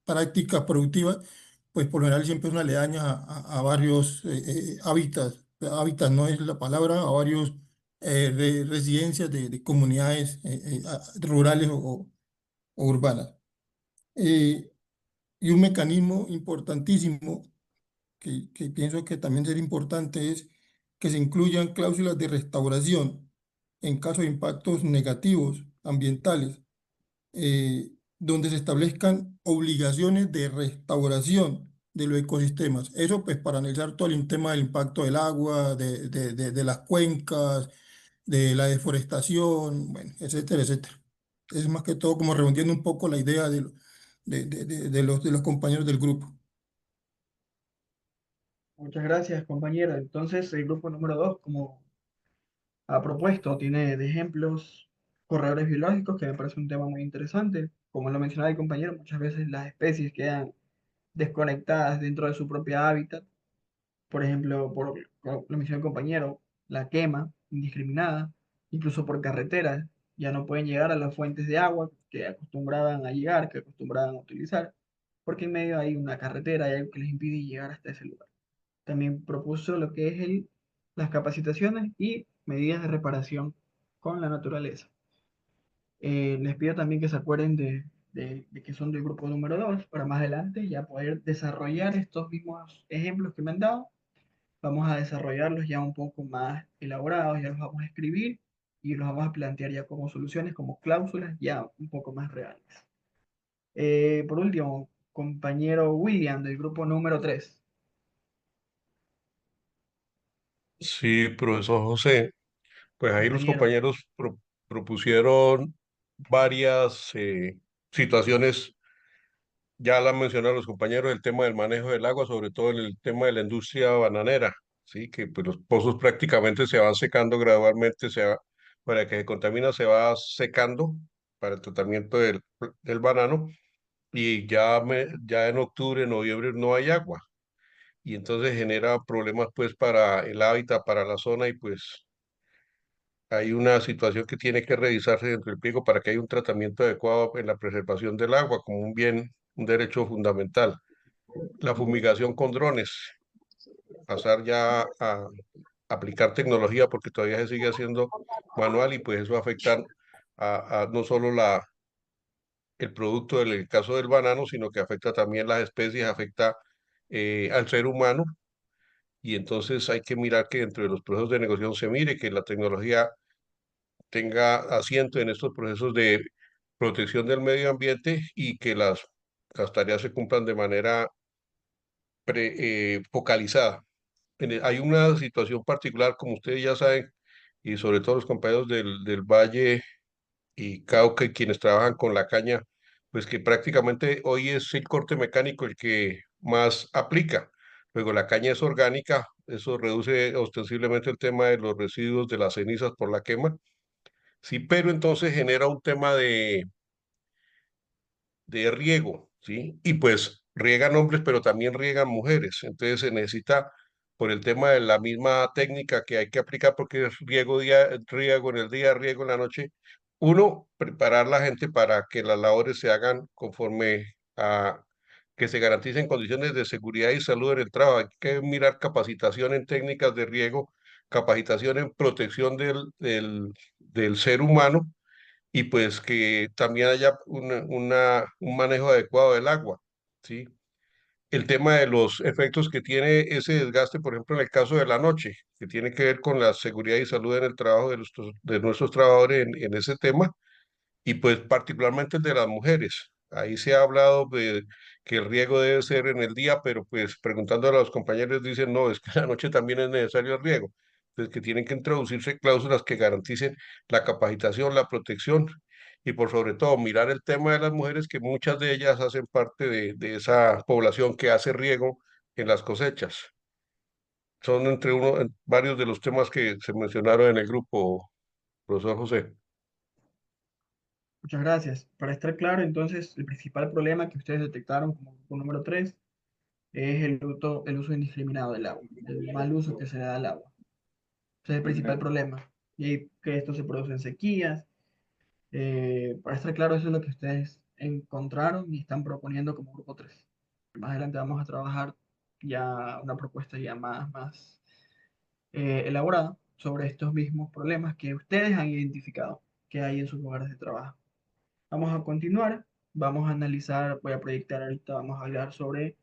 prácticas productivas, pues por lo general siempre son aledañas a varios hábitats. Hábitat no es la palabra, a varios residencias de comunidades rurales o urbanas. Y un mecanismo importantísimo que pienso que también sería importante es que se incluyan cláusulas de restauración en caso de impactos negativos ambientales, donde se establezcan obligaciones de restauración de los ecosistemas. Eso pues para analizar todo el tema del impacto del agua, de las cuencas, de la deforestación, bueno, etcétera, etcétera. Es más que todo como redondeando un poco la idea de los compañeros del grupo. Muchas gracias, compañero. Entonces, el grupo número 2, como ha propuesto, tiene de ejemplos corredores biológicos, que me parece un tema muy interesante. Como lo mencionaba el compañero, muchas veces las especies quedan desconectadas dentro de su propia hábitat. Por ejemplo, como lo mencionó el compañero, la quema indiscriminada, incluso por carreteras, ya no pueden llegar a las fuentes de agua que acostumbraban a llegar, que acostumbraban a utilizar, porque en medio hay una carretera, hay algo que les impide llegar hasta ese lugar. También propuso lo que es las capacitaciones y medidas de reparación con la naturaleza. Les pido también que se acuerden de que son del grupo número 2 para más adelante ya poder desarrollar estos mismos ejemplos que me han dado. Vamos a desarrollarlos ya un poco más elaborados, ya los vamos a escribir y los vamos a plantear ya como soluciones, como cláusulas ya un poco más reales. Por último, compañero William del grupo número 3. Sí, profesor José, pues ahí los Compañero. compañeros propusieron varias situaciones, ya la han mencionado los compañeros, el tema del manejo del agua, sobre todo en el tema de la industria bananera, sí, que pues los pozos prácticamente se van secando gradualmente, para que se contamina se va secando para el tratamiento del banano y ya en octubre, noviembre no hay agua y entonces genera problemas pues para el hábitat, para la zona y pues hay una situación que tiene que revisarse dentro del pliego para que haya un tratamiento adecuado en la preservación del agua como un bien, un derecho fundamental. La fumigación con drones, pasar ya a aplicar tecnología porque todavía se sigue haciendo manual y pues eso afecta a no solo el producto del caso del banano, sino que afecta también las especies, afecta al ser humano y entonces hay que mirar que dentro de los procesos de negociación se mire que la tecnología tenga asiento en estos procesos de protección del medio ambiente y que las tareas se cumplan de manera focalizada. Hay una situación particular, como ustedes ya saben, y sobre todo los compañeros del Valle y Cauca y quienes trabajan con la caña, pues que prácticamente hoy es el corte mecánico el que más aplica. Luego la caña es orgánica, eso reduce ostensiblemente el tema de los residuos de las cenizas por la quema. Sí, pero entonces genera un tema de riego, ¿sí? Y pues riegan hombres, pero también riegan mujeres. Entonces se necesita, por el tema de la misma técnica que hay que aplicar, porque es riego en el día, riego en la noche, uno, preparar la gente para que las labores se hagan conforme a que se garanticen condiciones de seguridad y salud en el trabajo. Hay que mirar capacitación en técnicas de riego, capacitación en protección del ser humano y pues que también haya un manejo adecuado del agua, ¿sí? El tema de los efectos que tiene ese desgaste, por ejemplo, en el caso de la noche, que tiene que ver con la seguridad y salud en el trabajo de nuestros trabajadores en ese tema, y pues particularmente el de las mujeres. Ahí se ha hablado de que el riego debe ser en el día, pero pues preguntando a los compañeros dicen, no, es que en la noche también es necesario el riego. Entonces que tienen que introducirse cláusulas que garanticen la capacitación, la protección y por sobre todo mirar el tema de las mujeres, que muchas de ellas hacen parte de esa población que hace riego en las cosechas. Son varios de los temas que se mencionaron en el grupo, profesor José. Muchas gracias. Para estar claro, entonces, el principal problema que ustedes detectaron como grupo número 3 es el uso indiscriminado del agua, el mal uso que se le da al agua. Ese es el principal problema. Y que esto se produce en sequías. Para estar claro, eso es lo que ustedes encontraron y están proponiendo como grupo 3. Más adelante vamos a trabajar ya una propuesta ya más elaborada sobre estos mismos problemas que ustedes han identificado que hay en sus lugares de trabajo. Vamos a continuar, vamos a analizar, voy a proyectar ahorita, vamos a hablar sobre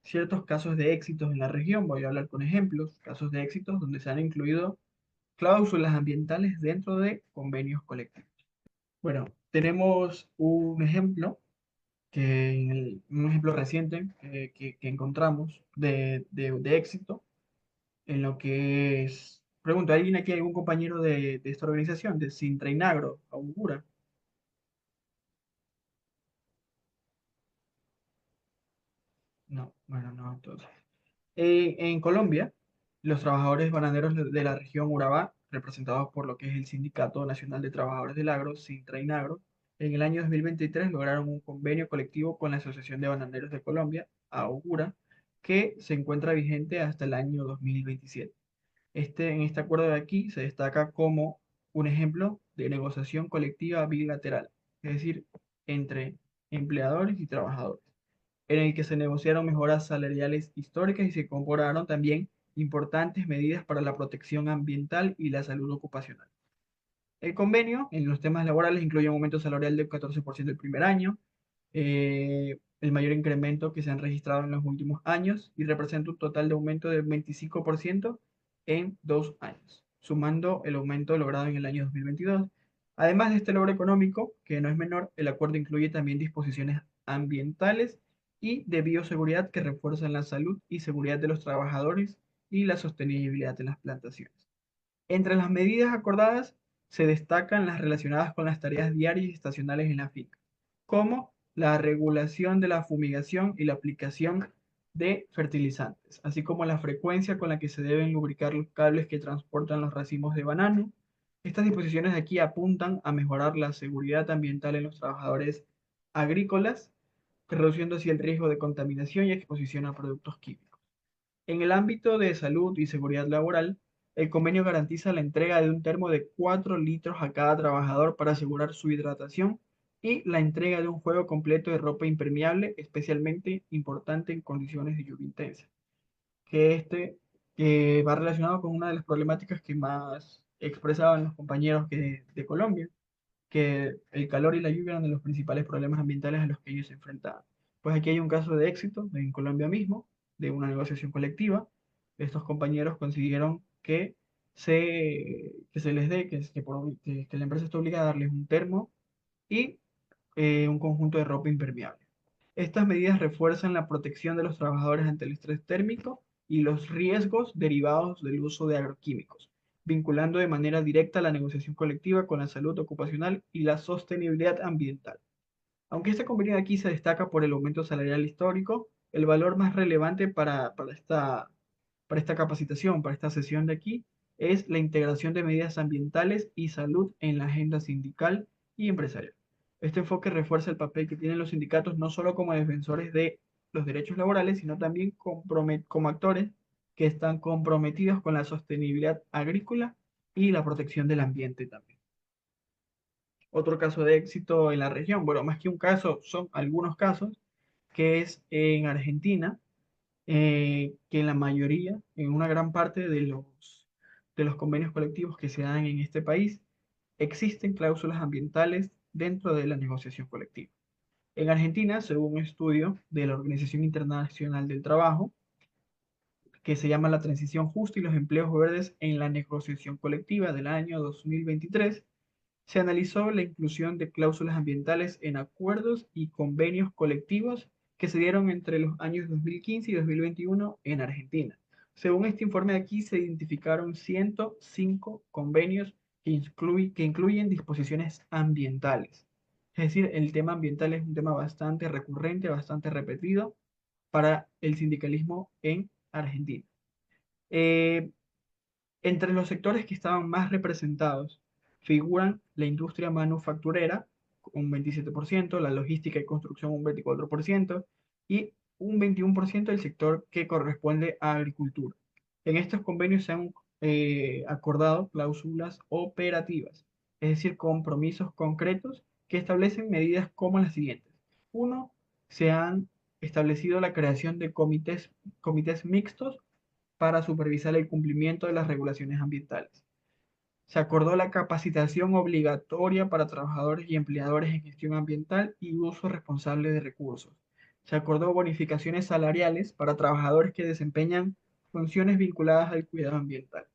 ciertos casos de éxitos en la región, voy a hablar con ejemplos, casos de éxitos donde se han incluido cláusulas ambientales dentro de convenios colectivos. Bueno, tenemos un ejemplo un ejemplo reciente que encontramos de éxito en lo que es, pregunto, ¿alguien aquí, algún compañero de esta organización, de Sintrainagro, Augura? No, bueno, no, entonces. En Colombia, los trabajadores bananeros de la región Urabá, representados por lo que es el Sindicato Nacional de Trabajadores del Agro, Sintrainagro, en el año 2023 lograron un convenio colectivo con la Asociación de Bananeros de Colombia, AUGURA, que se encuentra vigente hasta el año 2027. En este acuerdo de aquí se destaca como un ejemplo de negociación colectiva bilateral, es decir, entre empleadores y trabajadores, en el que se negociaron mejoras salariales históricas y se incorporaron también importantes medidas para la protección ambiental y la salud ocupacional. El convenio en los temas laborales incluye un aumento salarial del 14% el primer año, el mayor incremento que se han registrado en los últimos años y representa un total de aumento del 25% en 2 años, sumando el aumento logrado en el año 2022. Además de este logro económico, que no es menor, el acuerdo incluye también disposiciones ambientales y de bioseguridad que refuerzan la salud y seguridad de los trabajadores y la sostenibilidad en las plantaciones. Entre las medidas acordadas se destacan las relacionadas con las tareas diarias y estacionales en la finca, como la regulación de la fumigación y la aplicación de fertilizantes, así como la frecuencia con la que se deben lubricar los cables que transportan los racimos de banano. Estas disposiciones de aquí apuntan a mejorar la seguridad ambiental en los trabajadores agrícolas, reduciendo así el riesgo de contaminación y exposición a productos químicos. En el ámbito de salud y seguridad laboral, el convenio garantiza la entrega de un termo de 4 litros a cada trabajador para asegurar su hidratación y la entrega de un juego completo de ropa impermeable, especialmente importante en condiciones de lluvia intensa, que va relacionado con una de las problemáticas que más expresaban los compañeros de Colombia, que el calor y la lluvia eran de los principales problemas ambientales a los que ellos se enfrentaban. Pues aquí hay un caso de éxito en Colombia mismo, de una negociación colectiva. Estos compañeros consiguieron que se les dé, que la empresa está obligada a darles un termo y un conjunto de ropa impermeable. Estas medidas refuerzan la protección de los trabajadores ante el estrés térmico y los riesgos derivados del uso de agroquímicos, vinculando de manera directa la negociación colectiva con la salud ocupacional y la sostenibilidad ambiental. Aunque esta convenio aquí se destaca por el aumento salarial histórico, el valor más relevante para esta capacitación, para esta sesión de aquí, es la integración de medidas ambientales y salud en la agenda sindical y empresarial. Este enfoque refuerza el papel que tienen los sindicatos no solo como defensores de los derechos laborales, sino también como actores que están comprometidos con la sostenibilidad agrícola y la protección del ambiente también. Otro caso de éxito en la región, bueno, más que un caso, son algunos casos, que es en Argentina, que en la mayoría, en una gran parte de los convenios colectivos que se dan en este país, existen cláusulas ambientales dentro de la negociación colectiva. En Argentina, según un estudio de la Organización Internacional del Trabajo, que se llama La transición justa y los empleos verdes en la negociación colectiva del año 2023, se analizó la inclusión de cláusulas ambientales en acuerdos y convenios colectivos que se dieron entre los años 2015 y 2021 en Argentina. Según este informe de aquí, se identificaron 105 convenios que incluyen disposiciones ambientales. Es decir, el tema ambiental es un tema bastante recurrente, bastante repetido para el sindicalismo en Argentina. Eh, Entre los sectores que estaban más representados figuran la industria manufacturera, un 27%, la logística y construcción, un 24%, y un 21% el sector que corresponde a agricultura. En estos convenios se han acordado cláusulas operativas, es decir, compromisos concretos que establecen medidas como las siguientes. Uno, se han establecido la creación de comités mixtos para supervisar el cumplimiento de las regulaciones ambientales. Se acordó la capacitación obligatoria para trabajadores y empleadores en gestión ambiental y uso responsable de recursos. Se acordó bonificaciones salariales para trabajadores que desempeñan funciones vinculadas al cuidado ambiental.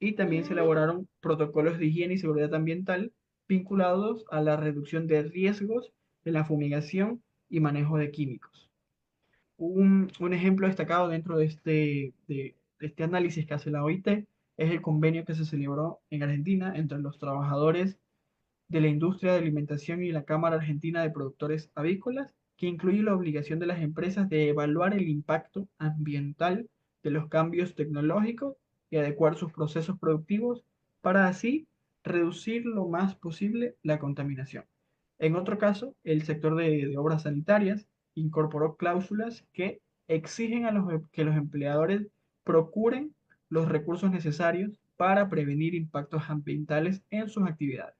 Y también se elaboraron protocolos de higiene y seguridad ambiental vinculados a la reducción de riesgos de la fumigación y manejo de químicos. Un ejemplo destacado dentro de este análisis que hace la OIT es el convenio que se celebró en Argentina entre los trabajadores de la industria de alimentación y la Cámara Argentina de Productores Avícolas, que incluye la obligación de las empresas de evaluar el impacto ambiental de los cambios tecnológicos y adecuar sus procesos productivos para así reducir lo más posible la contaminación. En otro caso, el sector de obras sanitarias incorporó cláusulas que exigen que los empleadores procuren los recursos necesarios para prevenir impactos ambientales en sus actividades.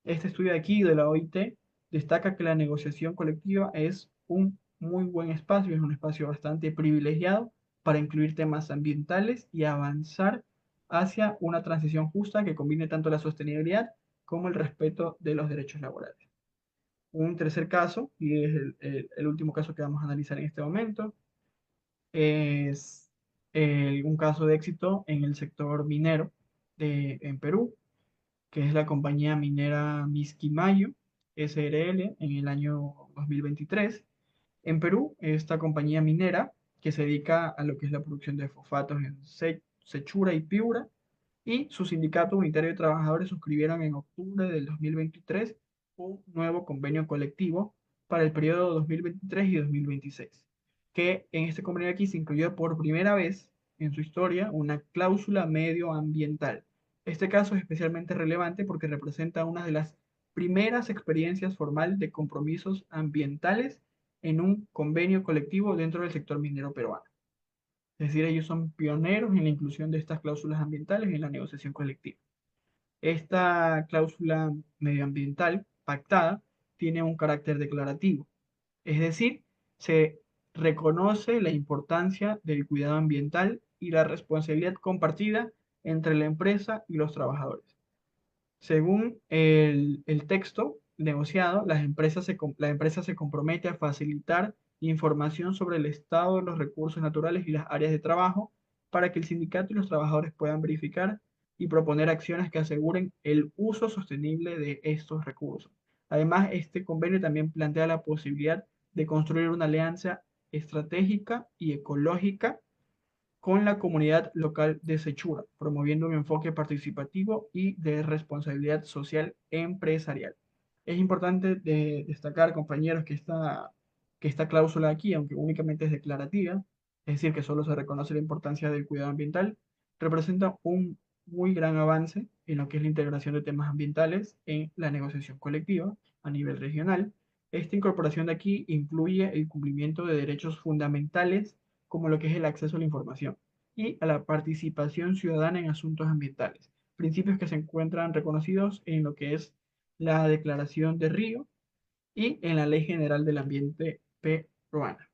Este estudio de aquí de la OIT destaca que la negociación colectiva es un muy buen espacio, es un espacio bastante privilegiado para incluir temas ambientales y avanzar hacia una transición justa que combine tanto la sostenibilidad como el respeto de los derechos laborales. Un tercer caso, y es el último caso que vamos a analizar en este momento, es un caso de éxito en el sector minero en Perú, que es la compañía minera Misquimayo SRL en el año 2023. En Perú, esta compañía minera, que se dedica a lo que es la producción de fosfatos en Sechura y Piura, y su sindicato unitario de trabajadores suscribieron en octubre del 2023 un nuevo convenio colectivo para el periodo 2023 y 2026, que en este convenio aquí se incluyó por primera vez en su historia una cláusula medioambiental. Este caso es especialmente relevante porque representa una de las primeras experiencias formales de compromisos ambientales en un convenio colectivo dentro del sector minero peruano. Es decir, ellos son pioneros en la inclusión de estas cláusulas ambientales en la negociación colectiva. Esta cláusula medioambiental pactada tiene un carácter declarativo, es decir, se reconoce la importancia del cuidado ambiental y la responsabilidad compartida entre la empresa y los trabajadores. Según el texto negociado, la empresa se compromete a facilitar información sobre el estado de los recursos naturales y las áreas de trabajo para que el sindicato y los trabajadores puedan verificar y proponer acciones que aseguren el uso sostenible de estos recursos. Además, este convenio también plantea la posibilidad de construir una alianza estratégica y ecológica con la comunidad local de Sechura, promoviendo un enfoque participativo y de responsabilidad social empresarial. Es importante destacar, compañeros, que esta cláusula aquí, aunque únicamente es declarativa, es decir, que solo se reconoce la importancia del cuidado ambiental, representa un muy gran avance en lo que es la integración de temas ambientales en la negociación colectiva a nivel regional. Esta incorporación de aquí incluye el cumplimiento de derechos fundamentales como lo que es el acceso a la información y a la participación ciudadana en asuntos ambientales, principios que se encuentran reconocidos en lo que es la Declaración de Río y en la Ley General del Ambiente peruana.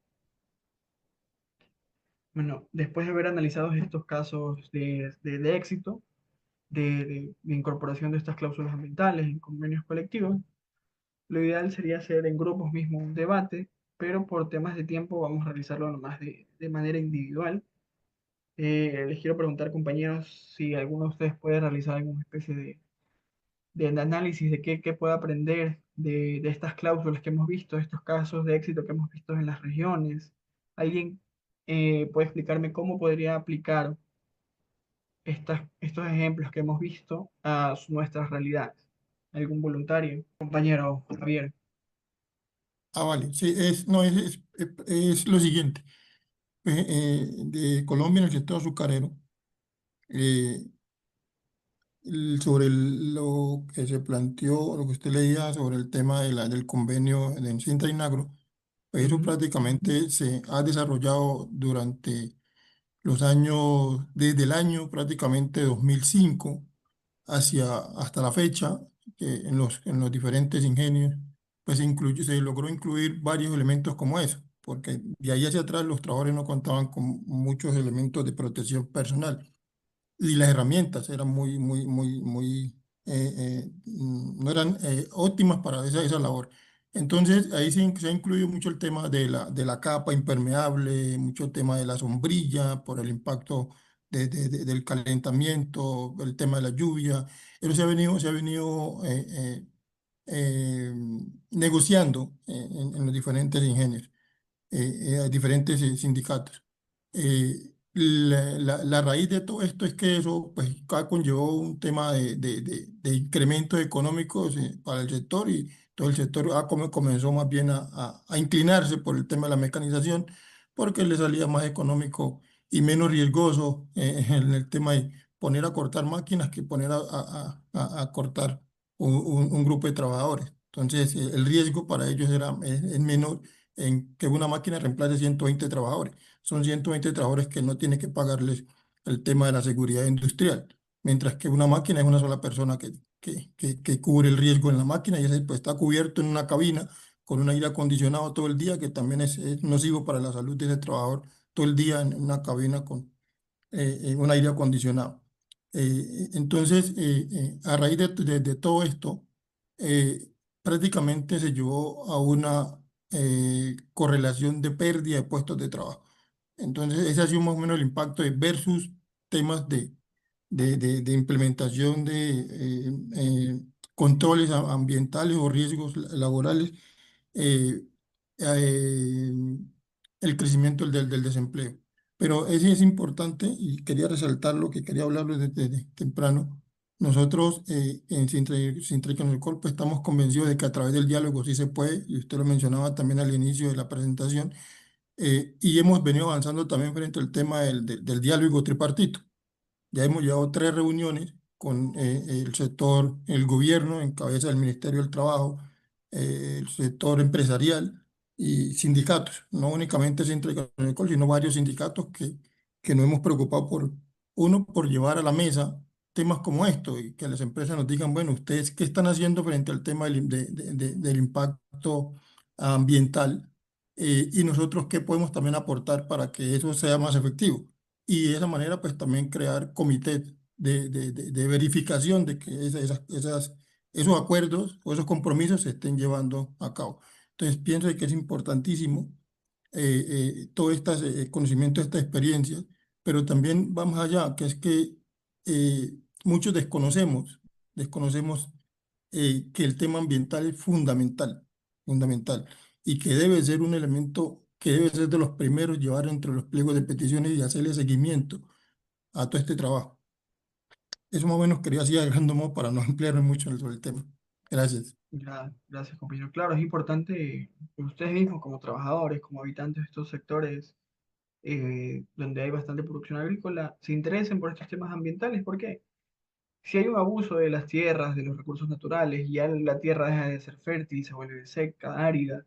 Bueno, después de haber analizado estos casos de éxito, de incorporación de estas cláusulas ambientales en convenios colectivos, lo ideal sería hacer en grupos mismos un debate, pero por temas de tiempo vamos a realizarlo nomás de manera individual. Les quiero preguntar, compañeros, si alguno de ustedes puede realizar alguna especie de análisis de qué puede aprender de estas cláusulas que hemos visto, estos casos de éxito que hemos visto en las regiones. ¿Alguien puede explicarme cómo podría aplicar estos ejemplos que hemos visto a nuestras realidades? ¿Algún voluntario? Compañero Javier. Vale, sí, no, es lo siguiente. De Colombia en el sector azucarero, eh, sobre lo que se planteó, lo que usted leía sobre el tema del convenio de Sintra y Nagro, pues eso prácticamente se ha desarrollado durante los años, desde el año prácticamente 2005 hasta la fecha, que en los diferentes ingenios, pues se logró incluir varios elementos como eso, porque de ahí hacia atrás los trabajadores no contaban con muchos elementos de protección personal. y las herramientas eran no eran óptimas para esa labor. Entonces, ahí se ha incluido mucho el tema de la capa impermeable, mucho el tema de la sombrilla por el impacto del calentamiento, el tema de la lluvia. Eso se ha venido negociando en los diferentes ingenios, diferentes sindicatos. La raíz de todo esto es que eso pues, conllevó un tema de incrementos económicos para el sector, y todo el sector comenzó más bien a inclinarse por el tema de la mecanización, porque le salía más económico y menos riesgoso en el tema de poner a cortar máquinas que poner a cortar un grupo de trabajadores. Entonces, el riesgo para ellos es menor en que una máquina reemplace 120 trabajadores. Son 120 trabajadores que no tiene que pagarles el tema de la seguridad industrial, mientras que una máquina es una sola persona que cubre el riesgo en la máquina, y ese pues, está cubierto en una cabina con un aire acondicionado todo el día, que también es nocivo para la salud de ese trabajador, todo el día en una cabina con un aire acondicionado. Entonces, a raíz de todo esto, eh, prácticamente se llevó a una correlación de pérdida de puestos de trabajo. Entonces, ese ha sido más o menos el impacto de versus temas de implementación de controles ambientales o riesgos laborales, eh, eh, el crecimiento del desempleo. Pero ese es importante y quería resaltar lo que quería hablarles desde temprano. Nosotros en Sintra Econocol, pues estamos convencidos de que a través del diálogo sí se puede, y usted lo mencionaba también al inicio de la presentación, y hemos venido avanzando también frente al tema del diálogo tripartito. Ya hemos llevado 3 reuniones con el sector, el gobierno, en cabeza del Ministerio del Trabajo, el sector empresarial y sindicatos, no únicamente Sintra Econocol, sino varios sindicatos que nos hemos preocupado por llevar a la mesa temas como esto, y que las empresas nos digan, bueno, ustedes qué están haciendo frente al tema del impacto ambiental, y nosotros qué podemos también aportar para que eso sea más efectivo, y de esa manera pues también crear comités de verificación de que esos acuerdos o esos compromisos se estén llevando a cabo. Entonces pienso de que es importantísimo todo este conocimiento, esta experiencia, pero también vamos allá, que es que muchos desconocemos que el tema ambiental es fundamental, y que debe ser un elemento que debe ser de los primeros llevar entre los pliegos de peticiones y hacerle seguimiento a todo este trabajo. Eso más o menos quería así agregando más para no ampliarme mucho sobre el tema. Gracias. Gracias, compañero. Claro, es importante que ustedes mismos, como trabajadores, como habitantes de estos sectores donde hay bastante producción agrícola, se interesen por estos temas ambientales. ¿Por qué? Si hay un abuso de las tierras, de los recursos naturales, y ya la tierra deja de ser fértil, se vuelve seca, árida,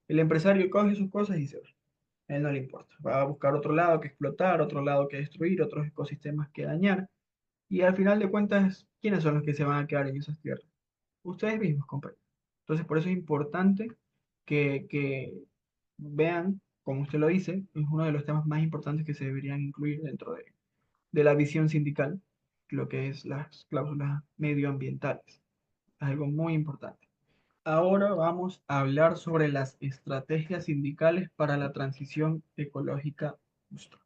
el empresario coge sus cosas y se va. A él no le importa. Va a buscar otro lado que explotar, otro lado que destruir, otros ecosistemas que dañar. Y al final de cuentas, ¿quiénes son los que se van a quedar en esas tierras? Ustedes mismos, compañeros. Entonces, por eso es importante que vean, como usted lo dice, es uno de los temas más importantes que se deberían incluir dentro de la visión sindical, lo que es las cláusulas medioambientales. Es algo muy importante. Ahora vamos a hablar sobre las estrategias sindicales para la transición ecológica justa.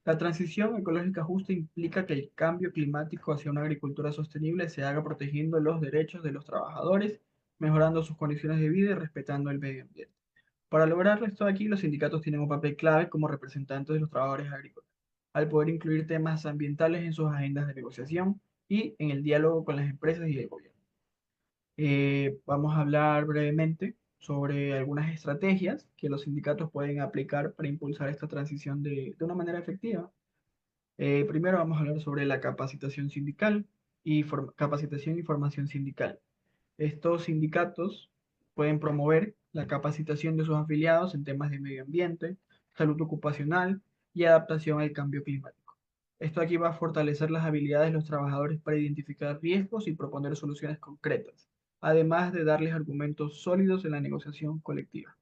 La transición ecológica justa implica que el cambio climático hacia una agricultura sostenible se haga protegiendo los derechos de los trabajadores, mejorando sus condiciones de vida y respetando el medio ambiente. Para lograr esto aquí, los sindicatos tienen un papel clave como representantes de los trabajadores agrícolas, al poder incluir temas ambientales en sus agendas de negociación y en el diálogo con las empresas y el gobierno. Vamos a hablar brevemente sobre algunas estrategias que los sindicatos pueden aplicar para impulsar esta transición de una manera efectiva. Primero vamos a hablar sobre la capacitación sindical y capacitación y formación sindical. Estos sindicatos pueden promover la capacitación de sus afiliados en temas de medio ambiente, salud ocupacional y adaptación al cambio climático. Esto aquí va a fortalecer las habilidades de los trabajadores para identificar riesgos y proponer soluciones concretas, además de darles argumentos sólidos en la negociación colectiva.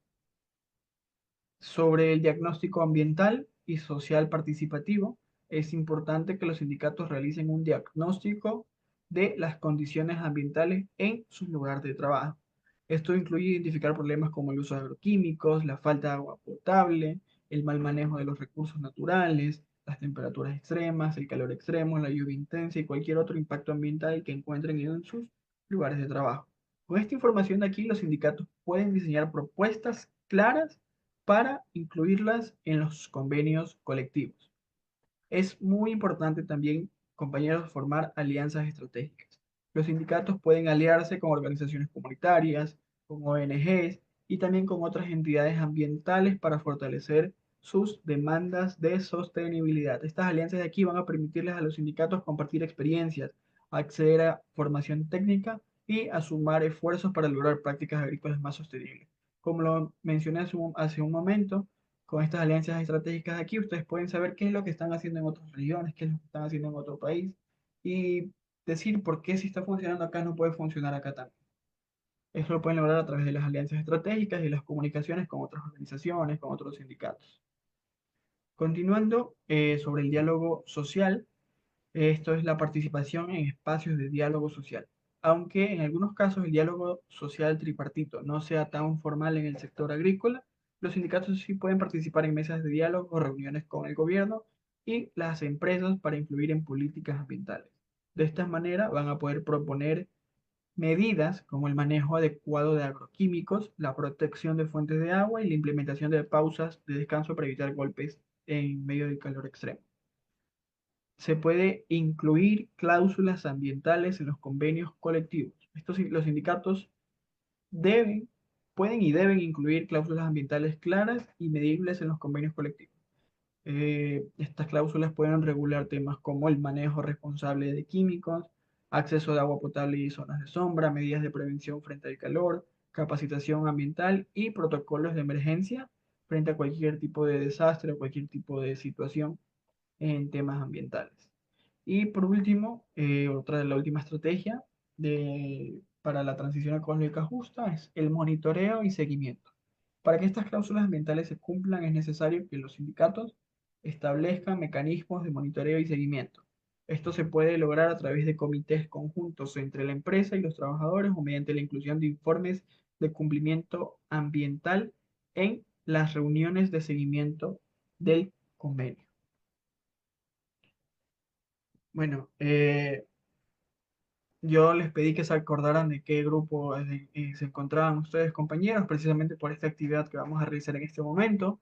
Sobre el diagnóstico ambiental y social participativo, es importante que los sindicatos realicen un diagnóstico de las condiciones ambientales en su lugar de trabajo. Esto incluye identificar problemas como el uso de agroquímicos, la falta de agua potable, el mal manejo de los recursos naturales, las temperaturas extremas, el calor extremo, la lluvia intensa y cualquier otro impacto ambiental que encuentren en sus lugares de trabajo. Con esta información de aquí, los sindicatos pueden diseñar propuestas claras para incluirlas en los convenios colectivos. Es muy importante también, compañeros, formar alianzas estratégicas. Los sindicatos pueden aliarse con organizaciones comunitarias, con ONGs y también con otras entidades ambientales para fortalecer sus demandas de sostenibilidad. Estas alianzas de aquí van a permitirles a los sindicatos compartir experiencias, acceder a formación técnica y a sumar esfuerzos para lograr prácticas agrícolas más sostenibles. Como lo mencioné hace un momento, con estas alianzas estratégicas de aquí, ustedes pueden saber qué es lo que están haciendo en otras regiones, qué es lo que están haciendo en otro país y decir por qué si está funcionando acá no puede funcionar acá también. Eso lo pueden lograr a través de las alianzas estratégicas y las comunicaciones con otras organizaciones, con otros sindicatos. Continuando sobre el diálogo social, esto es la participación en espacios de diálogo social. Aunque en algunos casos el diálogo social tripartito no sea tan formal en el sector agrícola, los sindicatos sí pueden participar en mesas de diálogo o reuniones con el gobierno y las empresas para influir en políticas ambientales. De esta manera van a poder proponer medidas como el manejo adecuado de agroquímicos, la protección de fuentes de agua y la implementación de pausas de descanso para evitar golpes en medio del calor extremo. Se puede incluir cláusulas ambientales en los convenios colectivos. Los sindicatos deben, pueden y deben incluir cláusulas ambientales claras y medibles en los convenios colectivos. Estas cláusulas pueden regular temas como el manejo responsable de químicos, acceso de agua potable y zonas de sombra, medidas de prevención frente al calor, capacitación ambiental y protocolos de emergencia frente a cualquier tipo de desastre o cualquier tipo de situación en temas ambientales. Y por último, la última estrategia para la transición ecológica justa es el monitoreo y seguimiento. Para que estas cláusulas ambientales se cumplan es necesario que los sindicatos establezcan mecanismos de monitoreo y seguimiento. Esto se puede lograr a través de comités conjuntos entre la empresa y los trabajadores o mediante la inclusión de informes de cumplimiento ambiental en las reuniones de seguimiento del convenio. Bueno, yo les pedí que se acordaran de qué grupo se encontraban ustedes, compañeros, precisamente por esta actividad que vamos a realizar en este momento.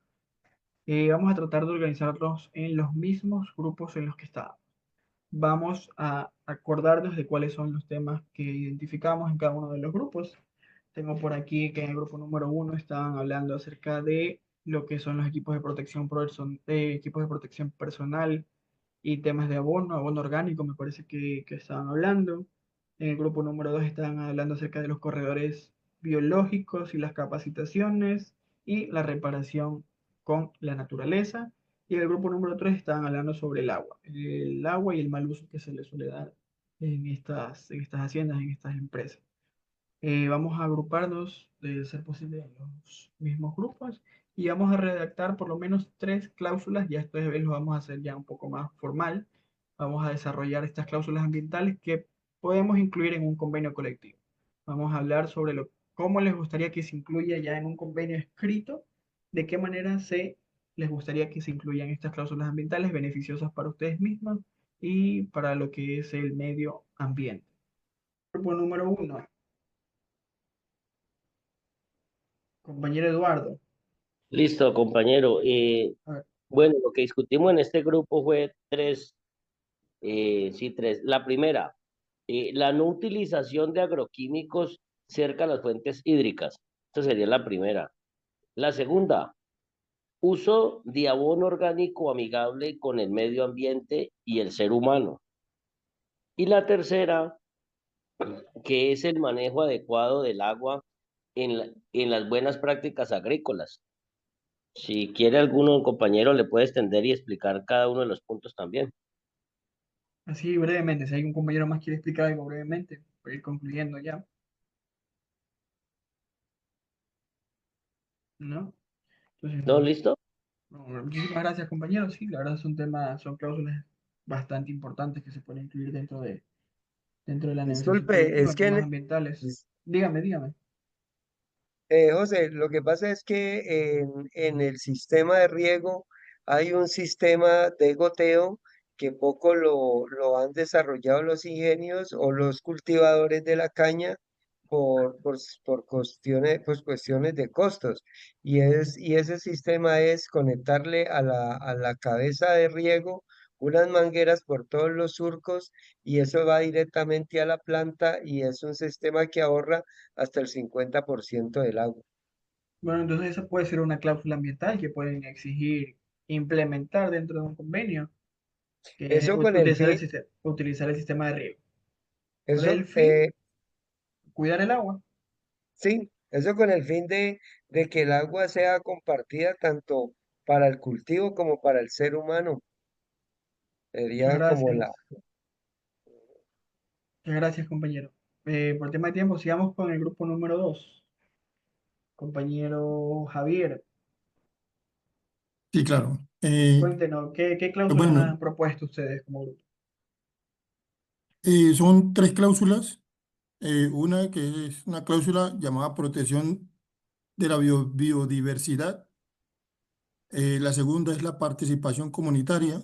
Vamos a tratar de organizarlos en los mismos grupos en los que estábamos. Vamos a acordarnos de cuáles son los temas que identificamos en cada uno de los grupos. Tengo por aquí que en el grupo número 1 estaban hablando acerca de lo que son los equipos de equipos de protección personal y temas de abono orgánico, me parece que estaban hablando. En el grupo número 2 estaban hablando acerca de los corredores biológicos y las capacitaciones y la reparación con la naturaleza. Y en el grupo número 3 estaban hablando sobre el agua y el mal uso que se le suele dar en estas haciendas, en estas empresas. Vamos a agruparnos, de ser posible, en los mismos grupos y vamos a redactar por lo menos 3 cláusulas. Ya esta vez lo vamos a hacer ya un poco más formal. Vamos a desarrollar estas cláusulas ambientales que podemos incluir en un convenio colectivo. Vamos a hablar sobre cómo les gustaría que se incluya ya en un convenio escrito, de qué manera les gustaría que se incluyan estas cláusulas ambientales beneficiosas para ustedes mismos y para lo que es el medio ambiente. Grupo número 1. Compañero Eduardo. Listo, compañero. A ver, Bueno, lo que discutimos en este grupo fue tres. La primera, la no utilización de agroquímicos cerca de las fuentes hídricas. Esta sería la primera. La segunda, uso de abono orgánico amigable con el medio ambiente y el ser humano. Y la tercera, que es el manejo adecuado del agua en las buenas prácticas agrícolas. Si quiere alguno compañero, le puede extender y explicar cada uno de los puntos también. así brevemente, si algún compañero más quiere explicar algo brevemente, para ir concluyendo ya, ¿no? Entonces, ¿No? ¿Listo? Bueno, muchísimas gracias, compañeros. Sí, la verdad es un tema, son cláusulas bastante importantes que se pueden incluir dentro de la negociación Disculpe, colectiva es en que temas ambientales. Dígame, dígame. José, lo que pasa es que en el sistema de riego hay un sistema de goteo que poco lo han desarrollado los ingenios o los cultivadores de la caña por cuestiones, pues cuestiones de costos. Y ese sistema es conectarle a la cabeza de riego unas mangueras por todos los surcos y eso va directamente a la planta y es un sistema que ahorra hasta el 50% del agua. Bueno, entonces esa puede ser una cláusula ambiental que pueden exigir implementar dentro de un convenio, que es Eso con el fin, utilizar el sistema de riego. ¿Cuál es el eso, fin? Cuidar el agua. sí, eso con el fin de que el agua sea compartida tanto para el cultivo como para el ser humano. Muchas Sería como gracias. la... Muchas gracias, compañero. Por tema de tiempo, sigamos con el grupo número 2. Compañero Javier, Sí, claro. cuéntenos, ¿qué cláusulas Bueno, han propuesto ustedes como grupo? son tres cláusulas. Una que es una cláusula llamada protección de la biodiversidad. La segunda es la participación comunitaria.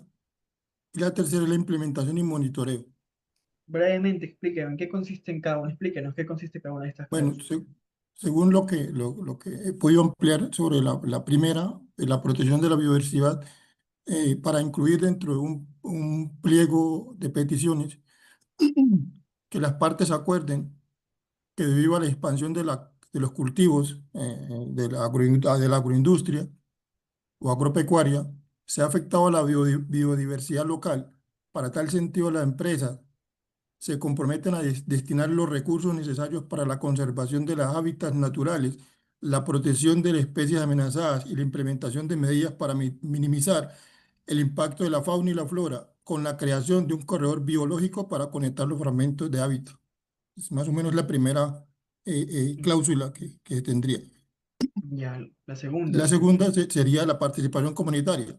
Y la tercera es la implementación y monitoreo. Brevemente, explíquenos en qué consiste en cada una. Explíquenos qué consiste cada una de estas Bueno, cláusulas. según lo que he podido ampliar sobre la primera, la protección de la biodiversidad, para incluir dentro de un pliego de peticiones que las partes acuerden que debido a la expansión de los cultivos de la agroindustria o agropecuaria, se ha afectado a la biodiversidad local. Para tal sentido, las empresas se comprometen a destinar los recursos necesarios para la conservación de los hábitats naturales, la protección de las especies amenazadas y la implementación de medidas para minimizar el impacto de la fauna y la flora, con la creación de un corredor biológico para conectar los fragmentos de hábitat. Es más o menos la primera cláusula que tendría. Ya, la La segunda. segunda sería la participación comunitaria,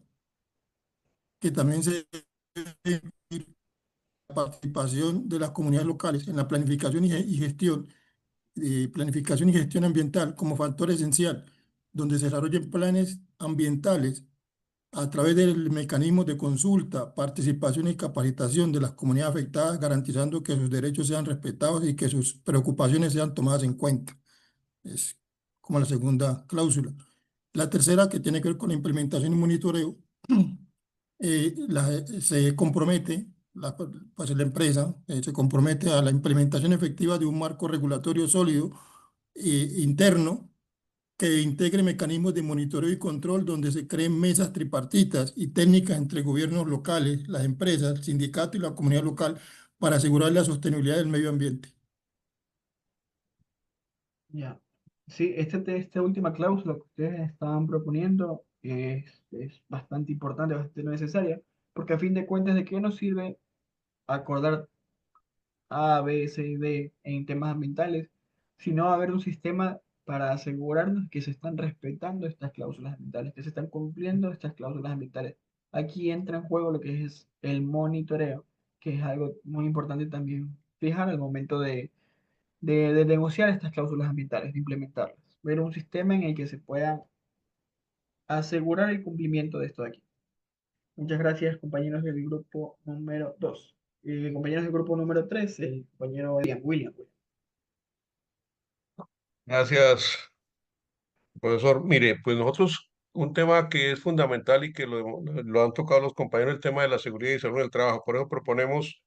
que también se la participación de las comunidades locales en la planificación y gestión planificación y gestión ambiental como factor esencial, donde se desarrollen planes ambientales a través del mecanismo de consulta, participación y capacitación de las comunidades afectadas, garantizando que sus derechos sean respetados y que sus preocupaciones sean tomadas en cuenta. Es como la segunda cláusula. La tercera, que tiene que ver con la implementación y monitoreo, se compromete, pues la empresa se compromete a la implementación efectiva de un marco regulatorio sólido interno que integre mecanismos de monitoreo y control donde se creen mesas tripartitas y técnicas entre gobiernos locales, las empresas, sindicatos y la comunidad local para asegurar la sostenibilidad del medio ambiente. Ya. Sí, esta última cláusula que ustedes estaban proponiendo es bastante importante, bastante necesaria, porque a fin de cuentas, ¿de qué nos sirve acordar A, B, C y D en temas ambientales, sino haber un sistema para asegurarnos que se están respetando estas cláusulas ambientales, que se están cumpliendo estas cláusulas ambientales? Aquí entra en juego lo que es el monitoreo, que es algo muy importante también fijar al momento de negociar estas cláusulas ambientales, de implementarlas. Ver un sistema en el que se pueda asegurar el cumplimiento de esto de aquí. Muchas gracias, compañeros del grupo número 2. Compañeros del grupo número 3, el compañero William. Gracias, profesor. Mire, pues nosotros, un tema que es fundamental y que lo han tocado los compañeros, el tema de la seguridad y salud del trabajo. Por eso proponemos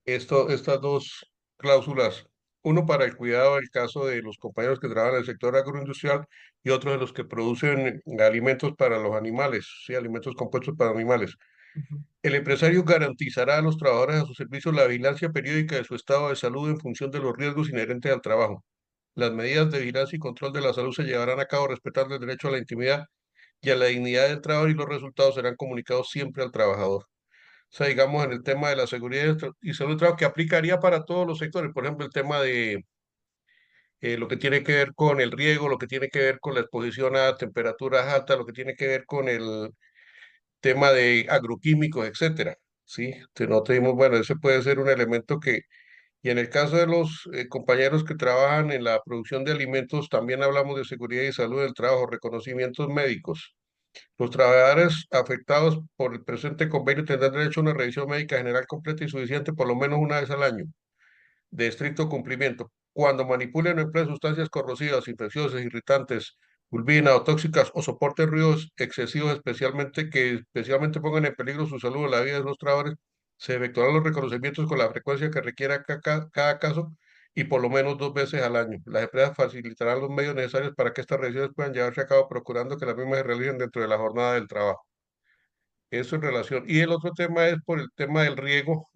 estas dos cláusulas, uno para el cuidado del caso de los compañeros que trabajan en el sector agroindustrial y otro de los que producen alimentos para los animales, sí, alimentos compuestos para animales. El empresario garantizará a los trabajadores a su servicio la vigilancia periódica de su estado de salud en función de los riesgos inherentes al trabajo. Las medidas de vigilancia y control de la salud se llevarán a cabo respetando el derecho a la intimidad y a la dignidad del trabajo y los resultados serán comunicados siempre al trabajador. O sea, digamos, en el tema de la seguridad y salud del trabajo, que aplicaría para todos los sectores. Por ejemplo, el tema lo que tiene que ver con el riego, lo que tiene que ver con la exposición a temperaturas altas, lo que tiene que ver con el tema de agroquímicos, etcétera. Sí, no tenemos, bueno, ese puede ser un elemento que, y en el caso de los compañeros que trabajan en la producción de alimentos, también hablamos de seguridad y salud del trabajo, reconocimientos médicos. Los trabajadores afectados por el presente convenio tendrán derecho a una revisión médica general completa y suficiente por lo menos una vez al año, de estricto cumplimiento. Cuando manipulen o empleen sustancias corrosivas, infecciosas, irritantes, pulvinas o tóxicas o soporten ruidos excesivos, especialmente pongan en peligro su salud o la vida de los trabajadores, se efectuarán los reconocimientos con la frecuencia que requiera cada caso y por lo menos 2 veces al año. Las empresas facilitarán los medios necesarios para que estas revisiones puedan llevarse a cabo, procurando que las mismas se realicen dentro de la jornada del trabajo. Eso en relación. Y el otro tema es por el tema del riego,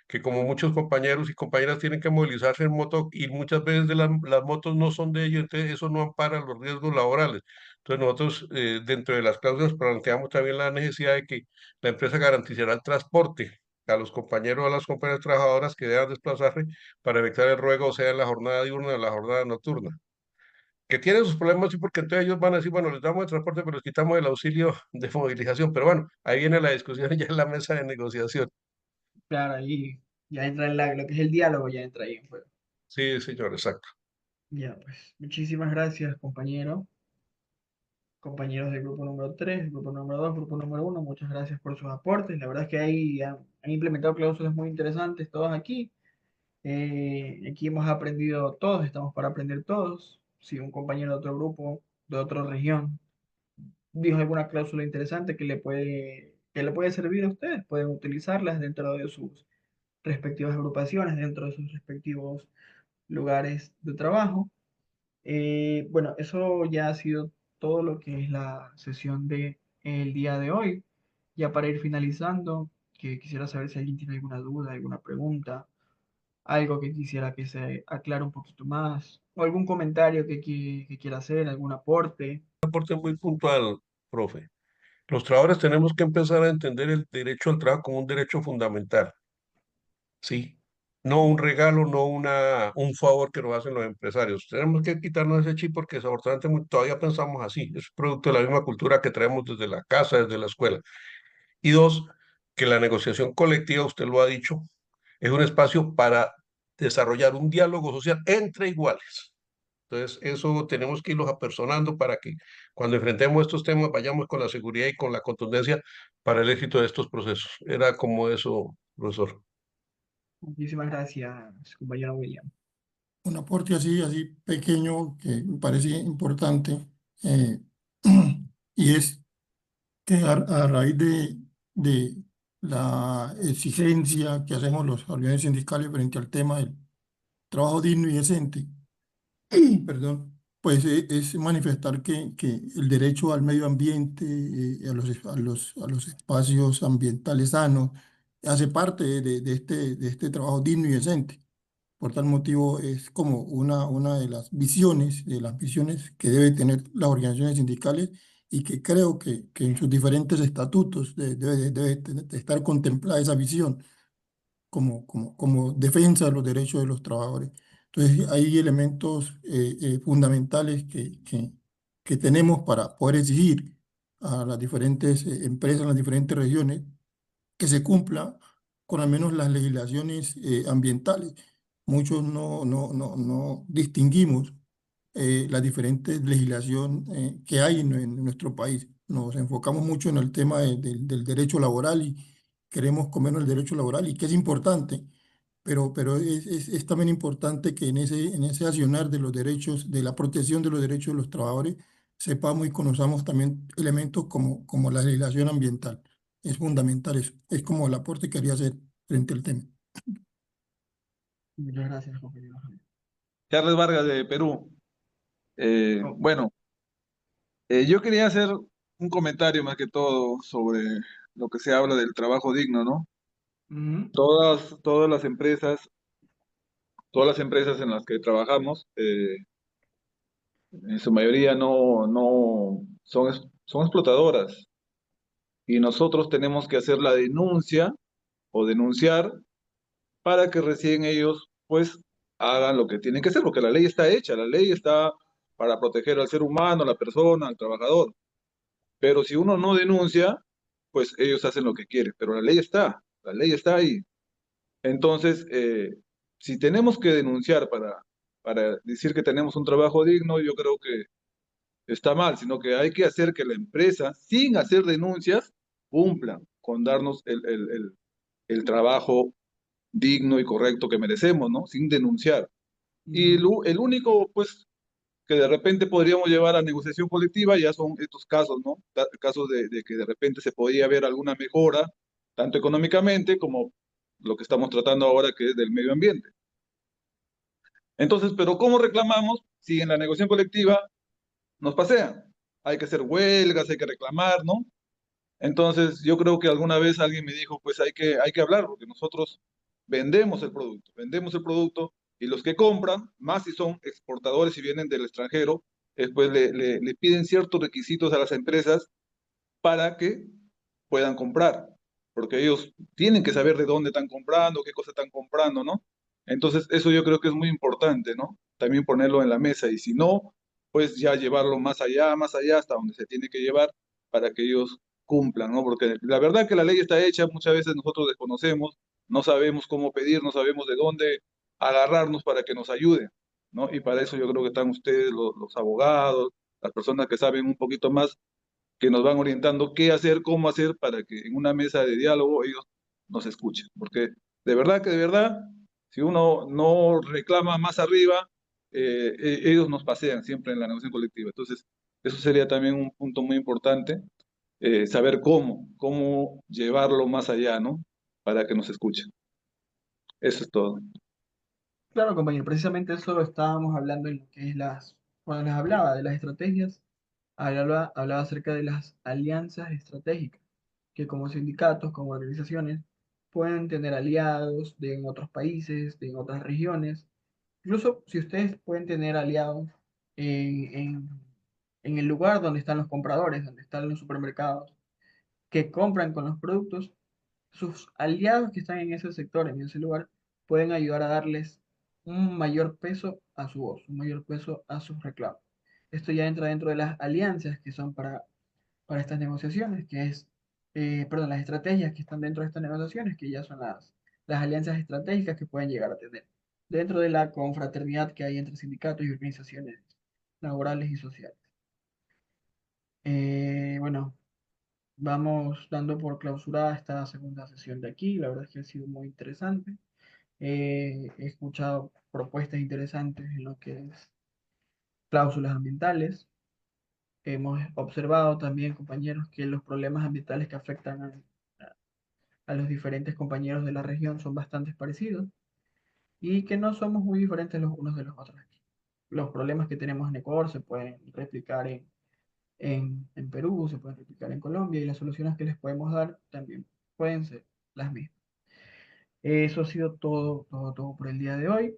que como muchos compañeros y compañeras tienen que movilizarse en moto y muchas veces las motos no son de ellos, entonces eso no ampara los riesgos laborales. Entonces nosotros dentro de las cláusulas planteamos también la necesidad de que la empresa garantizará el transporte a los compañeros o a las compañeras trabajadoras que deban desplazarse para evitar el ruego, o sea en la jornada diurna o en la jornada nocturna. Que tienen sus problemas, sí, porque entonces ellos van a decir, bueno, les damos el transporte, pero les quitamos el auxilio de movilización. Pero bueno, ahí viene la discusión ya en la mesa de negociación. Claro, ahí ya entra lo que es el diálogo, ya entra ahí en juego. Sí, señor, exacto. Ya, pues, muchísimas gracias, compañeros del grupo número 3, grupo número 2, grupo número 1, muchas gracias por sus aportes. La verdad es que ahí han implementado cláusulas muy interesantes todos aquí. Aquí hemos aprendido todos, estamos para aprender todos. Si un compañero de otro grupo, de otra región, dijo alguna cláusula interesante que le puede servir a ustedes, pueden utilizarlas dentro de sus respectivas agrupaciones, dentro de sus respectivos lugares de trabajo. Bueno, eso ya ha sido todo lo que es la sesión de el día de hoy. Ya para ir finalizando, que quisiera saber si alguien tiene alguna duda, alguna pregunta, algo que quisiera que se aclare un poquito más, o algún comentario que quiera hacer, algún aporte. Un aporte muy puntual, profe. Los trabajadores tenemos que empezar a entender el derecho al trabajo como un derecho fundamental, ¿sí? No un regalo, no un favor que nos hacen los empresarios. Tenemos que quitarnos ese chip porque desafortunadamente todavía pensamos así. Es producto de la misma cultura que traemos desde la casa, desde la escuela. Y dos, que la negociación colectiva, usted lo ha dicho, es un espacio para desarrollar un diálogo social entre iguales. Entonces, eso tenemos que irlos apersonando para que cuando enfrentemos estos temas vayamos con la seguridad y con la contundencia para el éxito de estos procesos. Era como eso, profesor. Muchísimas gracias, compañero William. Un aporte así pequeño que me parece importante, eh, y es que a raíz de la exigencia que hacemos los organizaciones sindicales frente al tema del trabajo digno y decente, perdón, pues es manifestar que el derecho al medio ambiente, a los espacios ambientales sanos, hace parte de este trabajo digno y decente. Por tal motivo, es como una de las visiones que deben tener las organizaciones sindicales y que creo que en sus diferentes estatutos debe estar contemplada esa visión como defensa de los derechos de los trabajadores. Entonces, hay elementos fundamentales que tenemos para poder exigir a las diferentes empresas, en las diferentes regiones, que se cumpla con al menos las legislaciones ambientales. Muchos no distinguimos la diferente legislación que hay en nuestro país. Nos enfocamos mucho en el tema del derecho laboral y queremos comernos el derecho laboral, y que es importante, pero es también importante que en ese accionar de los derechos, de la protección de los derechos de los trabajadores, sepamos y conozcamos también elementos como la legislación ambiental. Es fundamental eso. Es como el aporte que quería hacer frente al tema. Muchas gracias, compañero. Charles Vargas de Perú. Bueno, yo quería hacer un comentario más que todo sobre lo que se habla del trabajo digno, ¿no? Todas las empresas en las que trabajamos, en su mayoría no son explotadoras, y nosotros tenemos que hacer la denuncia o denunciar para que recién ellos pues hagan lo que tienen que hacer, porque la ley está hecha, la ley está para proteger al ser humano, a la persona, al trabajador. Pero si uno no denuncia, pues ellos hacen lo que quieren, pero la ley está ahí. Entonces, si tenemos que denunciar para decir que tenemos un trabajo digno, yo creo que está mal, sino que hay que hacer que la empresa, sin hacer denuncias, cumpla con darnos el trabajo digno y correcto que merecemos, ¿no? Sin denunciar. Y el único, pues, que de repente podríamos llevar a negociación colectiva ya son estos casos, ¿no? Casos de que de repente se podría ver alguna mejora, tanto económicamente como lo que estamos tratando ahora, que es del medio ambiente. Entonces, pero ¿cómo reclamamos si en la negociación colectiva nos pasean? Hay que hacer huelgas, hay que reclamar, ¿no? Entonces, yo creo que alguna vez alguien me dijo, pues hay que hablar, porque nosotros vendemos el producto y los que compran, más si son exportadores y vienen del extranjero, pues le piden ciertos requisitos a las empresas para que puedan comprar, porque ellos tienen que saber de dónde están comprando, qué cosa están comprando, ¿no? Entonces, eso yo creo que es muy importante, ¿no? También ponerlo en la mesa y si no, pues ya llevarlo más allá, hasta donde se tiene que llevar para que ellos cumplan, ¿no? Porque la verdad que la ley está hecha, muchas veces nosotros desconocemos, no sabemos cómo pedir, no sabemos de dónde agarrarnos para que nos ayuden, ¿no? Y para eso yo creo que están ustedes, los abogados, las personas que saben un poquito más, que nos van orientando qué hacer, cómo hacer para que en una mesa de diálogo ellos nos escuchen. Porque de verdad, si uno no reclama más arriba, ellos nos pasean siempre en la negociación colectiva. Entonces, eso sería también un punto muy importante, saber cómo llevarlo más allá, ¿no? Para que nos escuchen. Eso es todo. Claro, compañero, precisamente eso estábamos hablando en lo que es cuando les hablaba de las estrategias, hablaba acerca de las alianzas estratégicas, que como sindicatos, como organizaciones, pueden tener aliados en otros países, en otras regiones. Incluso si ustedes pueden tener aliados en, en, en el lugar donde están los compradores, donde están los supermercados, que compran con los productos, sus aliados que están en ese sector, en ese lugar, pueden ayudar a darles un mayor peso a su voz, un mayor peso a sus reclamos. Esto ya entra dentro de las alianzas que son para estas negociaciones, perdón, las estrategias que están dentro de estas negociaciones, que ya son las alianzas estratégicas que pueden llegar a tener dentro de la confraternidad que hay entre sindicatos y organizaciones laborales y sociales. Bueno, vamos dando por clausurada esta segunda sesión de aquí. La verdad es que ha sido muy interesante. He escuchado propuestas interesantes en lo que es cláusulas ambientales. Hemos observado también, compañeros, que los problemas ambientales que afectan a los diferentes compañeros de la región son bastante parecidos y que no somos muy diferentes los unos de los otros aquí. Los problemas que tenemos en Ecuador se pueden replicar en Perú, se pueden replicar en Colombia y las soluciones que les podemos dar también pueden ser las mismas. Eso ha sido todo por el día de hoy.